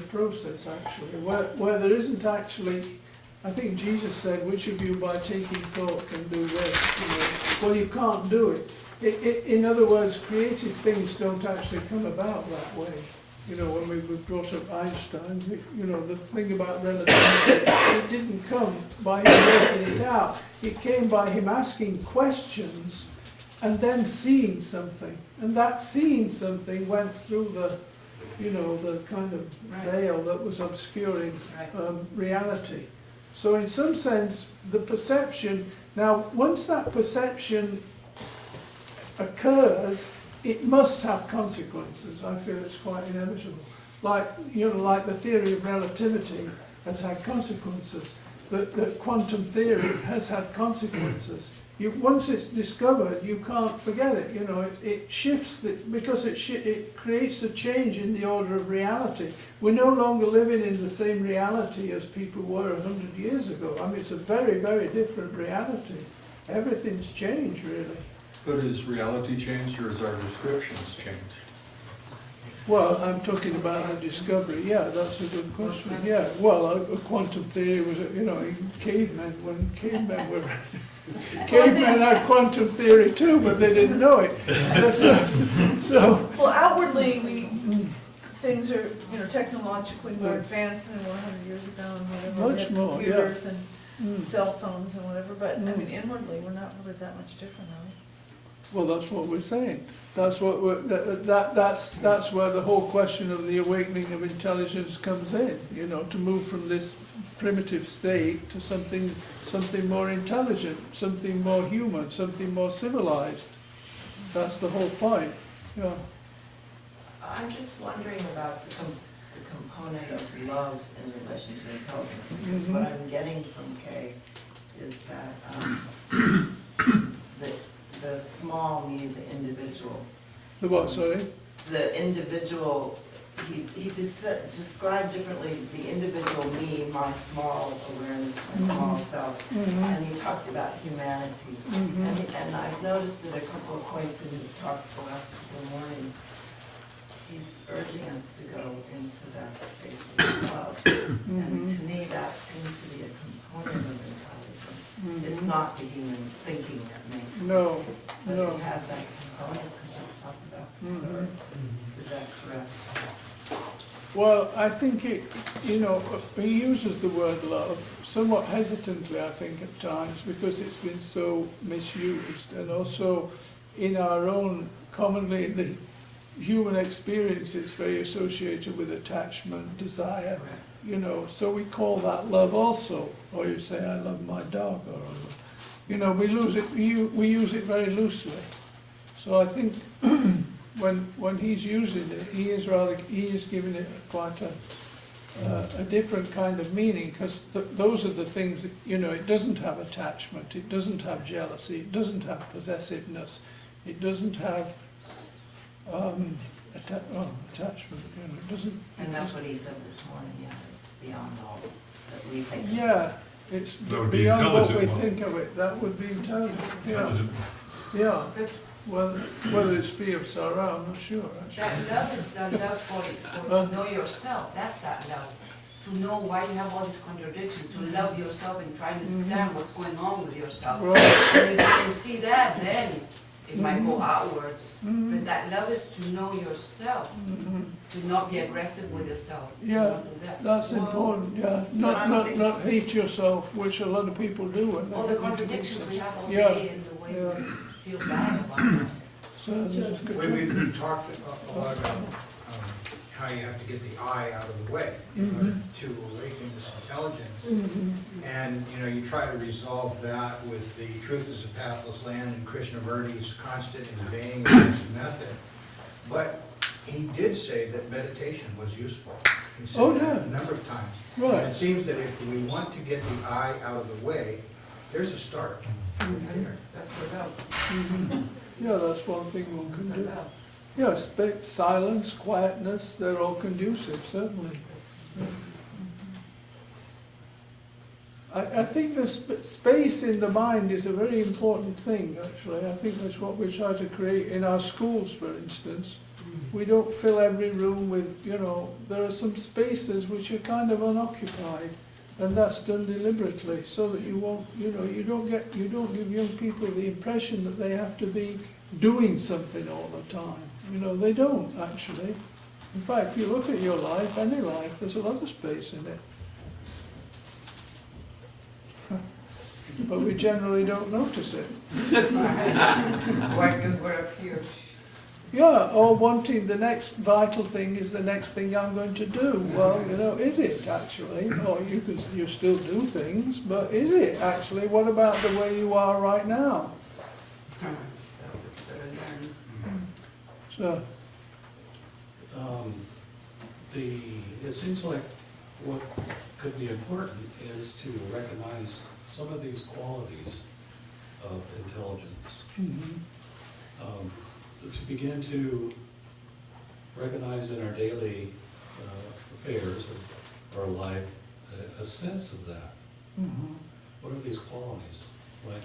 process, actually, where there isn't actually, I think Jesus said, which of you by taking thought can do this? Well, you can't do it. In other words, creative things don't actually come about that way. When we brought up Einstein, the thing about relativity, it didn't come by him working it out. It came by him asking questions and then seeing something. And that seeing something went through the kind of veil that was obscuring reality. So in some sense, the perception, now once that perception occurs, it must have consequences. I feel it's quite inevitable. Like the theory of relativity has had consequences. The quantum theory has had consequences. Once it's discovered, you can't forget it. It shifts because it creates a change in the order of reality. We're no longer living in the same reality as people were 100 years ago. I mean, it's a very, very different reality. Everything's changed, really. But is reality changed or is our descriptions changed? Well, I'm talking about a discovery. Yeah, that's a good question. Yeah, well, a quantum theory was, cavemen, when cavemen were... Cavemen had quantum theory too, but they didn't know it. So Well, outwardly, we things are, you know, technologically more advanced than 100 years ago and whatever. Much We have more, yeah. computers and Mm. cell phones and whatever, but I Mm. mean, inwardly, we're not really that much different, are we? Well, that's what we're saying. That's what that's where the whole question of the awakening of intelligence comes in. You know, to move from this primitive state to something more intelligent, something more human, something more civilized. That's the whole point. Yeah. I'm just wondering about the component of love in relation to intelligence, because what I'm getting from Kay is that the small means the individual. The what, sorry? The individual, he described differently the individual me, my small awareness, my small self, and he talked about humanity. And I've noticed that a couple of points in his talks the last couple of mornings, he's urging us to go into that space of love. And to me, that seems to be a component of intelligence. It's not the human thinking that makes it. No, But no. it has that component, could you talk about that? Is that correct? Well, I think you know, he uses the word love somewhat hesitantly, I think, at times, because it's been so misused, and also in our own, commonly in the human experience, it's very associated with attachment, desire, you know, so we call that love also. Or you say, I love my dog, or, you know, we use it very loosely. So I think when he's using it, he is giving it quite a different kind of meaning, because those are the things that, you know, it doesn't have attachment, it doesn't have jealousy, it doesn't have possessiveness, it doesn't have attachment, you know, it doesn't. And that's what he said this morning, yeah, it's beyond all that we think. Yeah, it's That would be beyond what we intelligent. think of it, that would be intelligent, yeah. Intelligent. Yeah, whether it's free of sorrow, I'm not sure, actually. That love is the love for to know yourself, that's that love. To know why you have all these contradictions, to love yourself and try to understand what's going on with yourself. Right. And if you can see that, then it might go outwards. But that love is to know yourself, to not be aggressive with yourself. to Yeah, not do that. that's important, yeah. Not hate yourself, which a lot of people do when they All the get into contradictions we themselves. have all Yeah, day and the way yeah. we feel bad about it. So this is good. We talked a lot about how you have to get the I out of the way in order to awaken this intelligence. And, you know, you try to resolve that with the truth is a pathless land and Krishnamurti's constant inveighing of this method. But he did say that meditation was useful. He said that a number of times. Right. And it seems that if we want to get the I out of the way, there's a start. That's the love. Yeah, that's one thing one can That's the do. love. Yeah, silence, quietness, they're all conducive, certainly. I think the space in the mind is a very important thing, actually. I think that's what we try to create in our schools, for instance. We don't fill every room with, you know, there are some spaces which are kind of unoccupied, and that's done deliberately, so that you won't, you know, you don't give young people the impression that they have to be doing something all the time. You know, they don't, actually. In fact, if you look at your life, any life, there's a lot of space in it. But we generally don't notice it. Why, because we're up here. Yeah, or wanting the next vital thing is the next thing I'm going to do. Well, you know, is it actually? Or you still do things, but is it actually? What about the way you are right now? So, it seems like what could be important is to recognize some of these qualities of intelligence. To begin to recognize in our daily affairs of our life a sense of that. What are these qualities? Like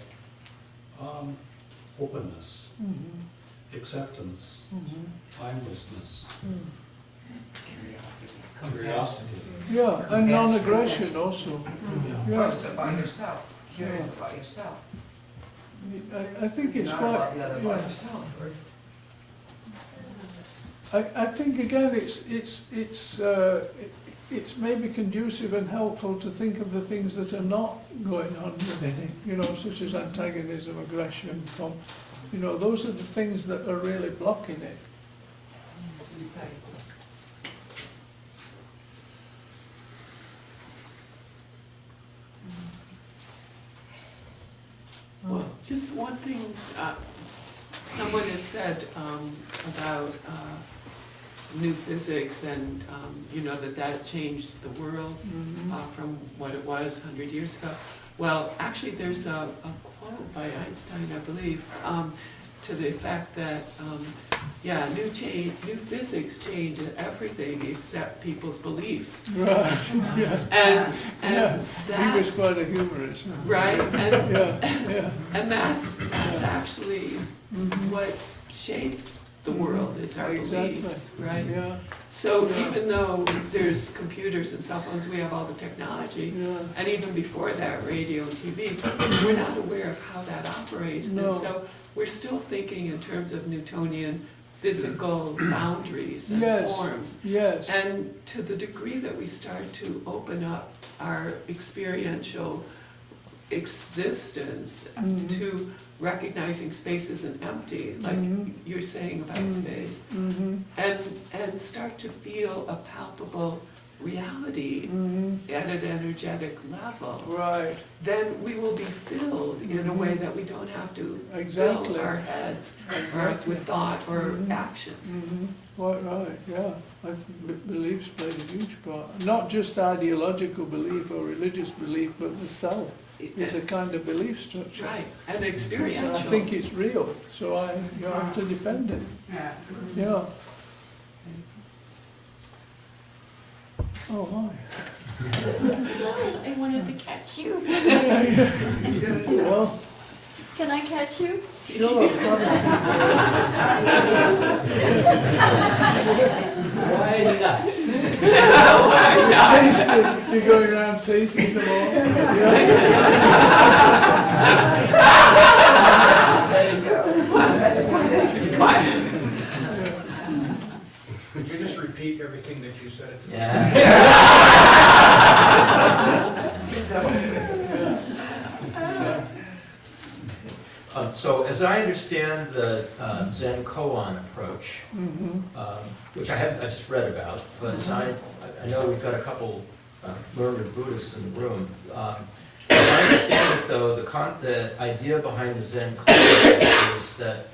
openness, acceptance, timelessness, curiosity. yeah, and non-aggression also. Yeah. First about yourself, curious about yourself. I think it's Not quite, about the other, about yeah. yourself first. I think again it's maybe conducive and helpful to think of the things that are not going on within it, you know, such as antagonism, aggression, you know, those are the things that are really blocking it. Well, just one thing, someone had said about new physics and, you know, that changed the world from what it was 100 years ago. Well, actually, there's a quote by Einstein, I believe, to the effect that, yeah, new physics change everything except people's beliefs. Right. Yeah. And he was quite a humorist. Right. And, yeah. And that's actually what shapes the world is our beliefs, right? Yeah. So even though there's computers and cell phones, we have all the technology, and even before that, radio and TV, we're not aware of how that operates. No. And so we're still thinking in terms of Newtonian physical boundaries and forms. Yes. And to the degree that we start to open up our experiential existence to recognizing space isn't empty, like you're saying about space, and start to feel a palpable reality at an energetic level, right, then we will be filled in a way that we don't have to fill our heads with thought or action. Right, yeah. I think beliefs played a huge part. Not just ideological belief or religious belief, but the self. It's a kind of belief structure. Right, and experiential. So I think it's real, so you have to defend it. Yeah. Oh, hi. I wanted to catch you. Well, can I catch you? Sure. Why not? You're going around tasting them all. Could you just repeat everything that you said? So as I understand the Zen koan approach, which I just read about, but as I know we've got a couple learned Buddhists in the room. As I understand it, though, the idea behind the Zen koan is that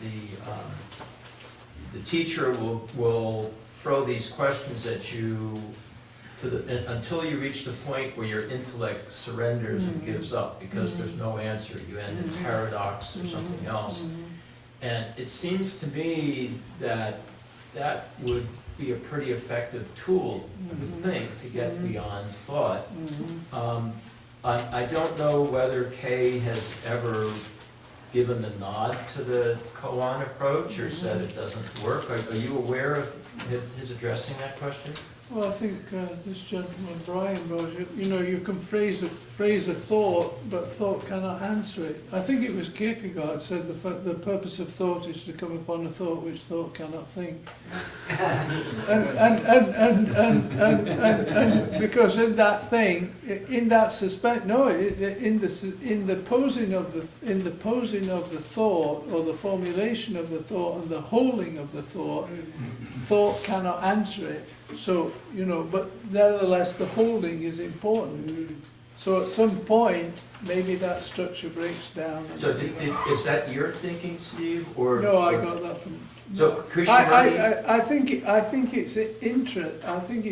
the teacher will throw these questions at you until you reach the point where your intellect surrenders and gives up because there's no answer. You end in paradox or something else. And it seems to me that that would be a pretty effective tool, I would think, to get beyond thought. I don't know whether Kay has ever given the nod to the koan approach or said it doesn't work. Are you aware of his addressing that question? Well, I think this gentleman, Brian, wrote it. You know, you can phrase a thought, but thought cannot answer it. I think it was Kierkegaard said the purpose of thought is to come upon a thought which thought cannot think. and because in that thing, in that in the posing of the thought or the formulation of the thought and the holding of the thought, thought cannot answer it. So, you know, but nevertheless the holding is important. So at some point, maybe that structure breaks down. So is that your thinking, Steve, or no? I got that from. So Krishnamurti. I think it's I think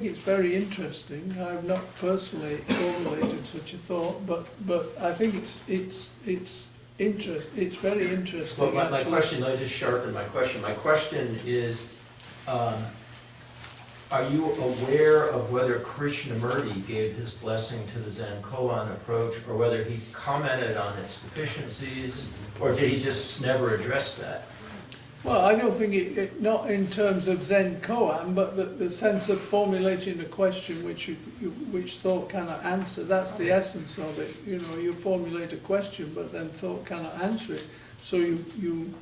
it's very interesting. I've not personally formulated such a thought, but I think it's very interesting. Well, my question, let me just sharpen my question. My question is, are you aware of whether Krishnamurti gave his blessing to the Zen koan approach, or whether he commented on its deficiencies, or did he just never address that? Well, I don't think it not in terms of Zen koan, but the sense of formulating a question which thought cannot answer. That's the essence of it. You know, you formulate a question, but then thought cannot answer it. So you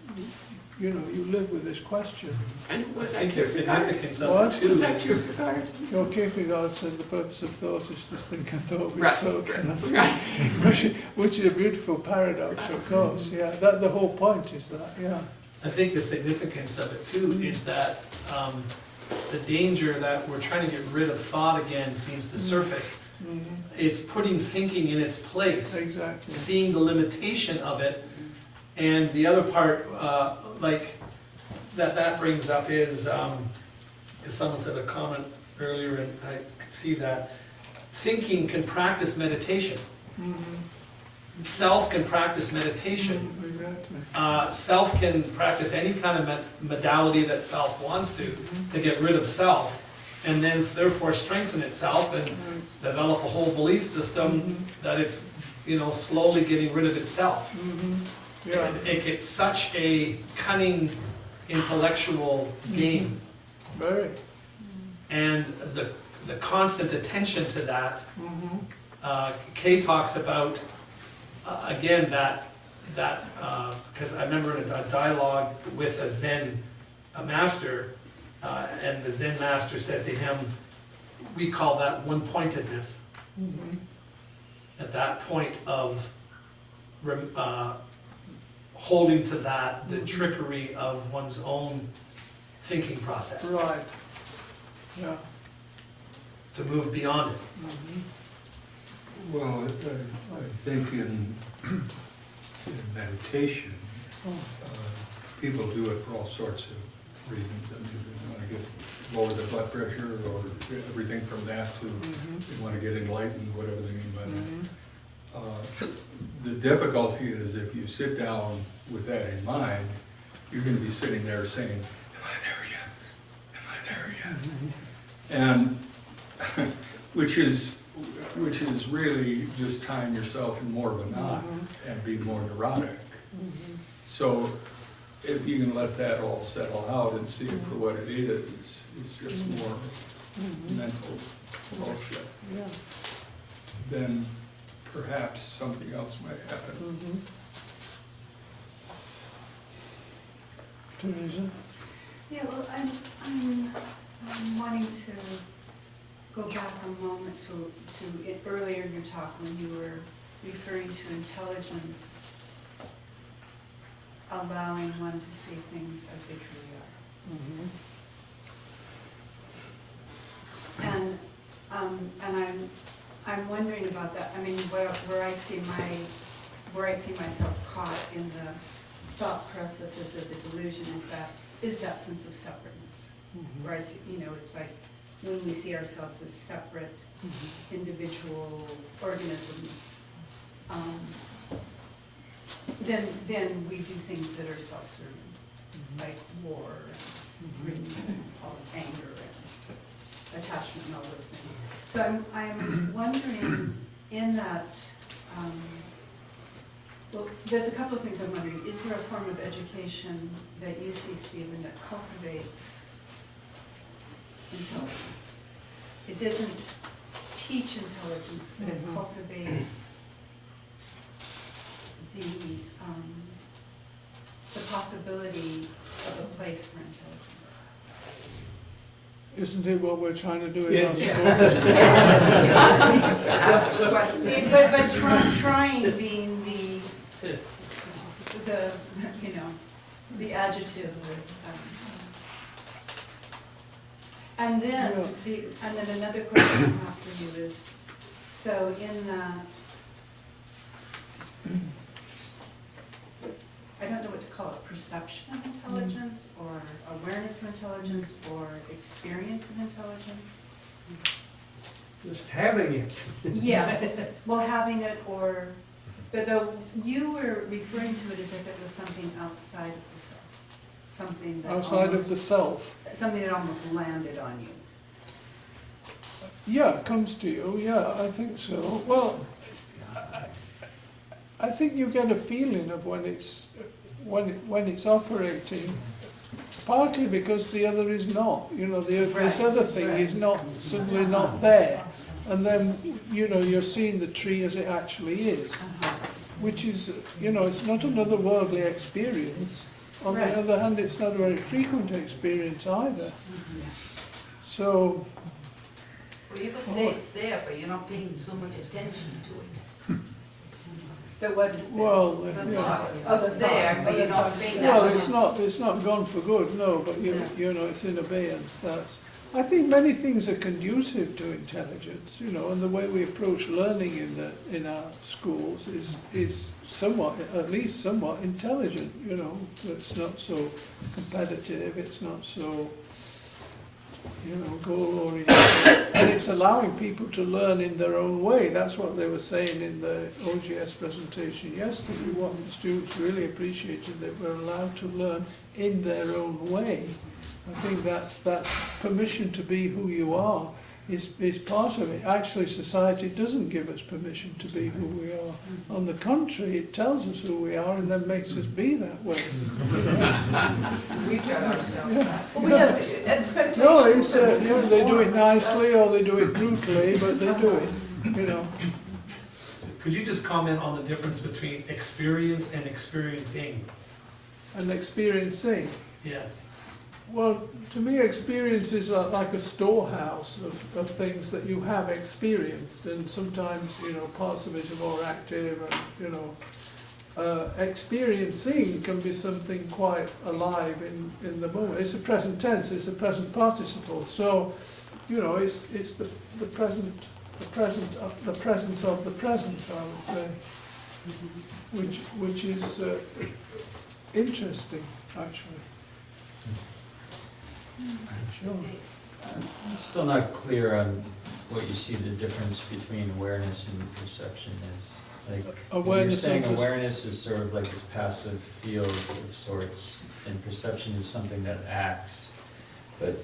know, you live with this question. And was I think that the significance of What? it too Was that is, Kierkegaard? Your Kierkegaard said the purpose of thought is to think a thought which Right, thought cannot right. think, which is a beautiful paradox, of course, yeah. That the whole point is that, yeah. I think the significance of it too is that the danger that we're trying to get rid of thought again seems to surface. It's putting thinking in its place, Exactly. seeing the limitation of it, and the other part, like that brings up is, because someone said a comment earlier, and I could see that thinking can practice meditation. Self can practice meditation. Self can practice any kind of modality that self wants to get rid of self, and then therefore strengthen itself and develop a whole belief system that it's, you know, slowly getting rid of itself. Yeah. It's such a cunning intellectual game. Very. And the constant attention to that, Kay talks about, again, that because I remember in a dialogue with a Zen master, and the Zen master said to him, we call that one-pointedness. At that point of holding to that, the trickery of one's own thinking process. Right. Yeah. To move beyond it. Well, I think in meditation, people do it for all sorts of reasons. I mean, they want to get lower their blood pressure, or everything from that to they want to get enlightened, whatever they mean by that. The difficulty is if you sit down with that in mind, you're going to be sitting there saying, "Am I there yet? Am I there yet?" And which is really just tying yourself in more of a knot and being more neurotic. So if you can let that all settle out and see it for what it is, it's just more mental bullshit, then perhaps something else might happen. Teresa? Yeah, well, I'm wanting to go back a moment to it earlier in your talk when you were referring to intelligence allowing one to see things as they truly are. And I'm wondering about that. I mean, where I see myself caught in the thought processes of the delusion is that sense of separateness. Where I see, you know, it's like when we see ourselves as separate individual organisms, then we do things that are self-serving, like war and anger and attachment and all those things. So I'm wondering in that, well, there's a couple of things I'm wondering. Is there a form of education that you see, Stephen, that cultivates intelligence? It doesn't teach intelligence, but it cultivates the possibility of a place for intelligence. Isn't it what we're trying to do in our sport? But trying being the you know, the adjective. And then another question I have for you is, so in that, I don't know what to call it, perception of intelligence, or awareness of intelligence, or experience of intelligence? Just having it. Yes, well, having it, but though you were referring to it as if it was something outside of the self. Something that outside of the self. Something that almost landed on you. Yeah, it comes to you. Yeah, I think so. Well, I think you get a feeling of when it's operating, partly because the other is not. You know, this other thing is not suddenly not there, and then you know you're seeing the tree as it actually is. which is, you know, it's not an otherworldly experience. On Right. the other hand, it's not a very frequent experience either. So, Well, you could say it's there, but you're not paying so much attention to it. So what is that? well, The yeah. thoughts, Oh, the it's there, thought. but you're not paying that Well, much. it's not gone for good, no, but you know, it's in abeyance. I think many things are conducive to intelligence, you know, and the way we approach learning in our schools is somewhat, at least somewhat intelligent, you know. It's not so competitive, it's not so, you know, goal-oriented, and it's allowing people to learn in their own way. That's what they were saying in the OGS presentation yesterday. What the students really appreciated, they were allowed to learn in their own way. I think that's that permission to be who you are is part of it. Actually, society doesn't give us permission to be who we are. On the contrary, it tells us who we are and then makes us be that way. We tell ourselves that. Well, we have expectations. No, it's, that we you know, they do it conform. nicely or they do it brutally, but they do it, you know. Could you just comment on the difference between experience and experiencing? And experiencing. Yes. Well, to me, experience is like a storehouse of things that you have experienced, and sometimes, you know, parts of it are more active, and, you know, experiencing can be something quite alive in the moment. It's a present tense, it's a present participle, so, you know, it's the present, the presence of the present, I would say, which is interesting, actually. Sure. I'm still not clear on what you see the difference between awareness and perception is. Like, Awareness you're saying and awareness is sort of like this passive field of sorts, and perception is something that acts. But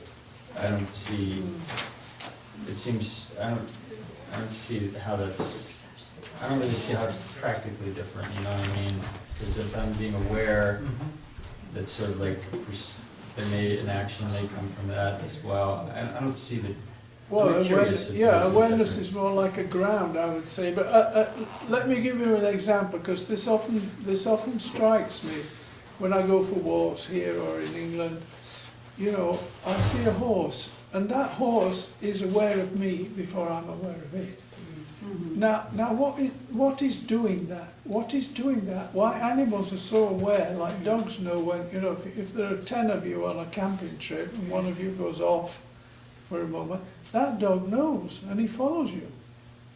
I don't see, it seems, I don't see how that's, I don't really see how it's practically different, you know what I mean? Because if I'm being aware, that's sort of like, an action may come from that as well. I don't see the. Well, awareness awareness is more like a ground, I would say. But let me give you an example, because this often strikes me when I go for walks here or in England. You know, I see a horse, and that horse is aware of me before I'm aware of it. Now, what is doing that? What is doing that? Why animals are so aware, like dogs know when, you know, if there are 10 of you on a camping trip and one of you goes off for a moment, that dog knows and he follows you.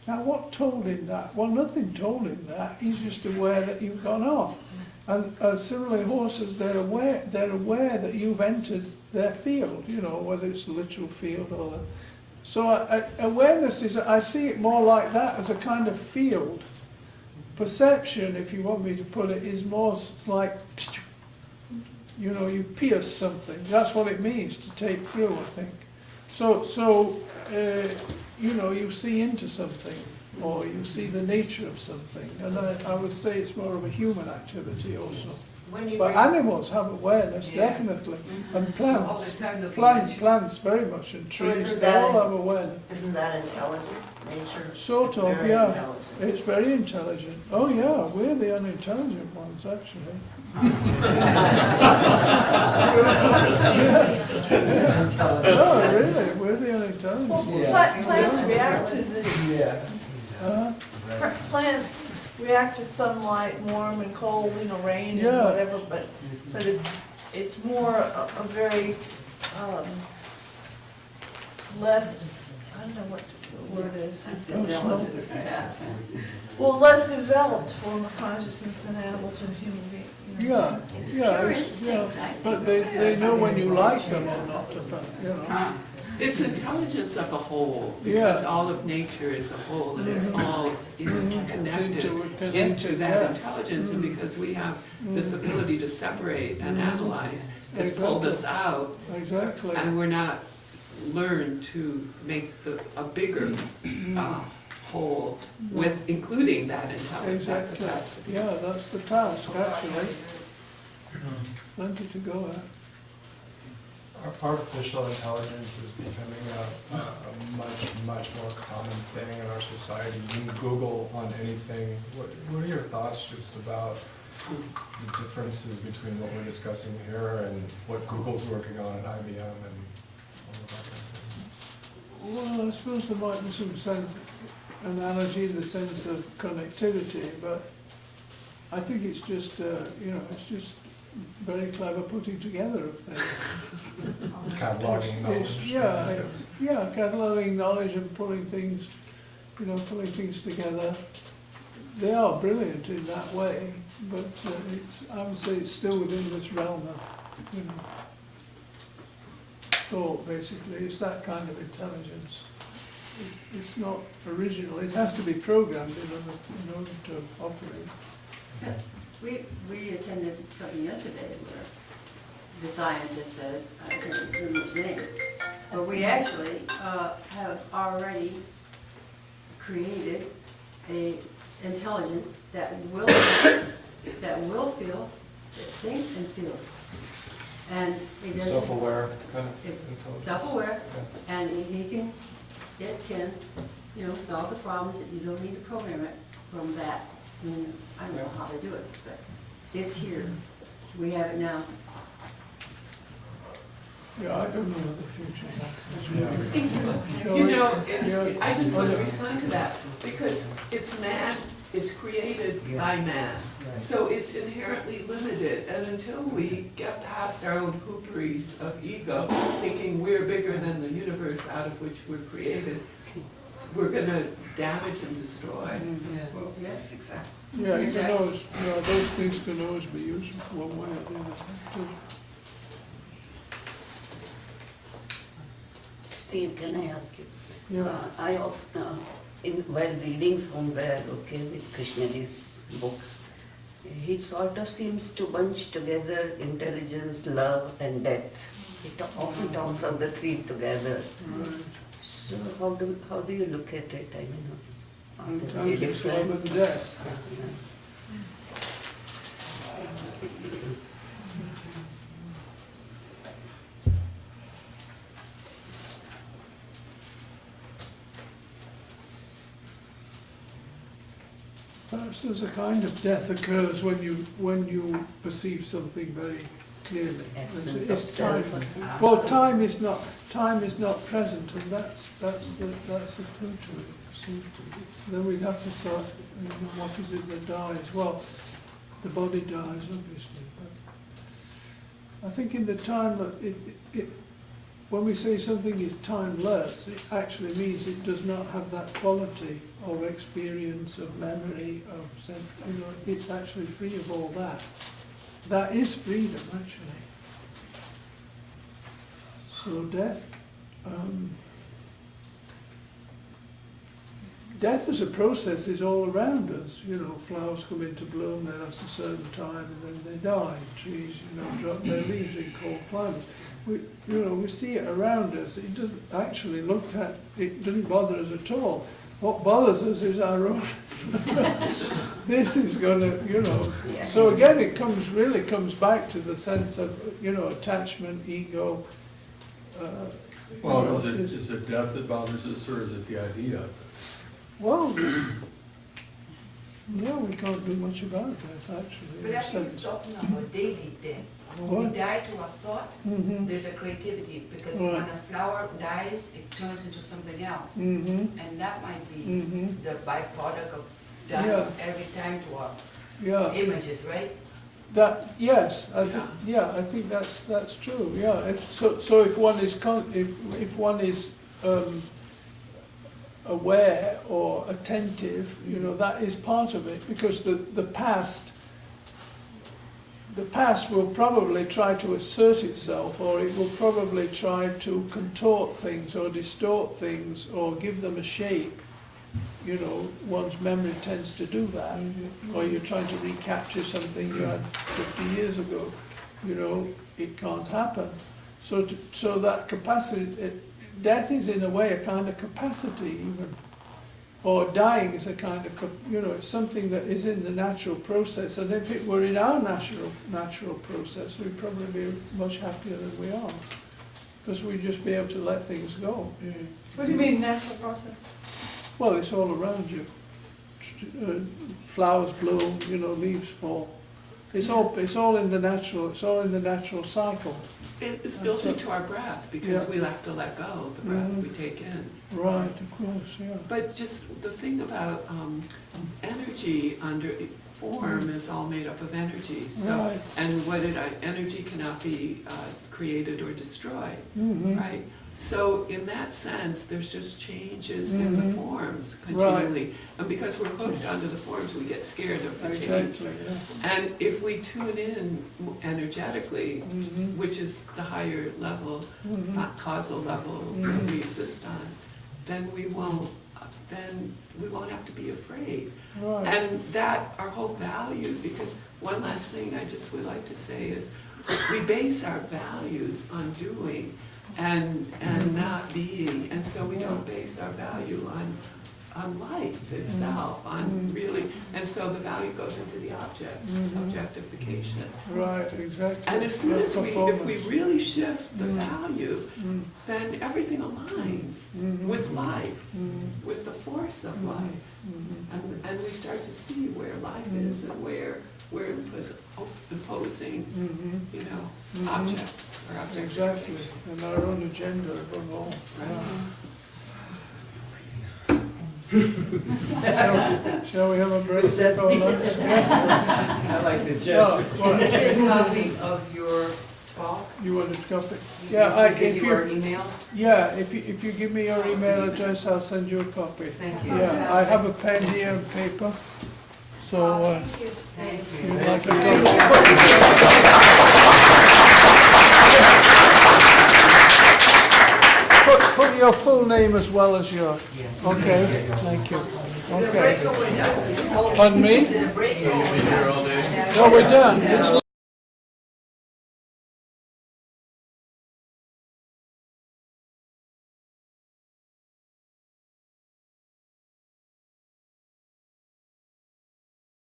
Now, what told him that? Well, nothing told him that. He's just aware that you've gone off. And similarly, horses, they're aware that you've entered their field, you know, whether it's a literal field or the... So awareness is, I see it more like that, as a kind of field. Perception, if you want me to put it, is more like, you know, you pierce something. That's what it means to take through, I think. So you know, you see into something, or you see the nature of something. And I would say it's more of a human activity also. But animals have awareness, definitely. And plants, plants very much, and trees, they all have awareness. Isn't that intelligence, nature? Sort of, Very yeah. intelligent. It's very intelligent. Oh yeah, we're the unintelligent ones, actually. No, really, we're the unintelligent Well, ones. plants react to the, Uh, plants react to sunlight, warm and cold, you know, rain and Yeah. whatever, but it's more a very, less, I don't know what the word is. Well, less developed form of consciousness than animals and human beings. You know. Yeah, but they know when you like them or not, you know. It's intelligence of a whole, Yeah. because all of nature is a whole, and it's all interconnected Interconnected, into that yeah. intelligence, and because we have this ability to separate and analyze, it's pulled us out, Exactly. and we're not learned to make a bigger whole with, including that intelligence, that Exactly. capacity. Yeah, that's the task, actually. Plenty to go at. Artificial intelligence is becoming a much more common thing in our society. You can Google on anything. What are your thoughts just about the differences between what we're discussing here and what Google's working on at IBM and all of that kind of thing? Well, I suppose there might be some analogy in the sense of connectivity, but I think it's just, it's just very clever putting together of things. Cataloging knowledge. Cataloging knowledge and pulling things together. They are brilliant in that way, but I would say it's still within this realm of, thought, basically. It's that kind of intelligence. It's not original. It has to be programmed in order to operate. Yeah. We attended something yesterday where the scientist said, I can't remember his name, but we actually have already created a intelligence that will feel, that thinks and feels. And it doesn't. Self-aware kind of It's intelligence. self-aware, and it can, solve the problems that you don't need to program it from that. I mean, I don't know how to do it, but it's here. We have it now. Yeah, I don't know what the future is. I just want to respond to that, because it's man, it's created by man. So it's inherently limited, and until we get past our own hooperies of ego, thinking we're bigger than the universe out of which we're created, we're going to damage and destroy. Well, yes, exactly. Yeah, Exactly. those things can always be used one way or the other. too. Steve, can I ask you? Yeah. I often, while reading somewhere, with Krishnaji's books, he sort of seems to bunch together intelligence, love, and death. He often talks of the three together. So how do you look at it? I mean, are they Sometimes it's love and death. Perhaps there's a kind of death occurs when you perceive something very clearly. Absence It's of self time. or something. Well, time is not present, and that's the clue to it. See? Then we'd have to start. What is it that dies? Well, the body dies, obviously. But I think in the time that when we say something is timeless, it actually means it does not have that quality of experience, of memory, of sense. It's actually free of all that. That is freedom, actually. So death, death as a process is all around us. Flowers come into bloom, then at a certain time, and then they die. Trees, drop their leaves in cold climates. We see it around us. It doesn't actually look at. It doesn't bother us at all. What bothers us is our own. This is going to, So again, it really comes back to the sense of, attachment, ego. Well, is it death that bothers us, or is it the idea of it? Well, yeah, we can't do much about death, actually. But I think it's talking about daily death. When we die to a thought, there's a creativity, because when a flower dies, it turns into something else. And that might be the byproduct of dying every time to our images, right? Yes, I think that's true. Yeah. So if one is aware or attentive, that is part of it, because the past will probably try to assert itself, or it will probably try to contort things or distort things or give them a shape. One's memory tends to do that. Or you're trying to recapture something you had 50 years ago. It can't happen. So that capacity, death is in a way a kind of capacity even. Or dying is a kind of, it's something that is in the natural process. And if it were in our natural process, we'd probably be much happier than we are. because we'd just be able to let things go. What do you mean natural process? Well, it's all around you. Flowers bloom, you know, leaves fall. It's all in the natural cycle. It's built into our breath because Yeah. we have to let go of the breath we take in. Right, of course, yeah. But just the thing about energy under form is all made up of energy. So, Right. and energy cannot be created or destroyed, Mhm. right? So in that sense, there's just changes in the forms continually. And because we're hooked onto the forms, we get scared of the change. Exactly, yeah. And if we tune in energetically, which is the higher level, causal level that we exist on, then we won't have to be afraid. Right. And that, our whole value, because one last thing I just would like to say is, we base our values on doing and not being, and so we don't base our value on life itself, on really, and so the value goes into the objects, objectification. Right, exactly. And as soon as if we Performance. really shift the value, then everything aligns with life, with the force of life. And we start to see where life is and where we're imposing, you know, objects or Exactly, and our own agenda above all. Shall we have a break before lunch? I like the gesture. No, Can you get a copy of your talk? You wanted a copy? Yeah, Give you our emails? Yeah, if you give me your email address, I'll send you a copy. Thank you. Yeah, I have a pen here and paper, so Thank if you. you'd like a put your full name as well as your, okay, thank you. Okay. Pardon me? You'll be here all day? No, we're done. It's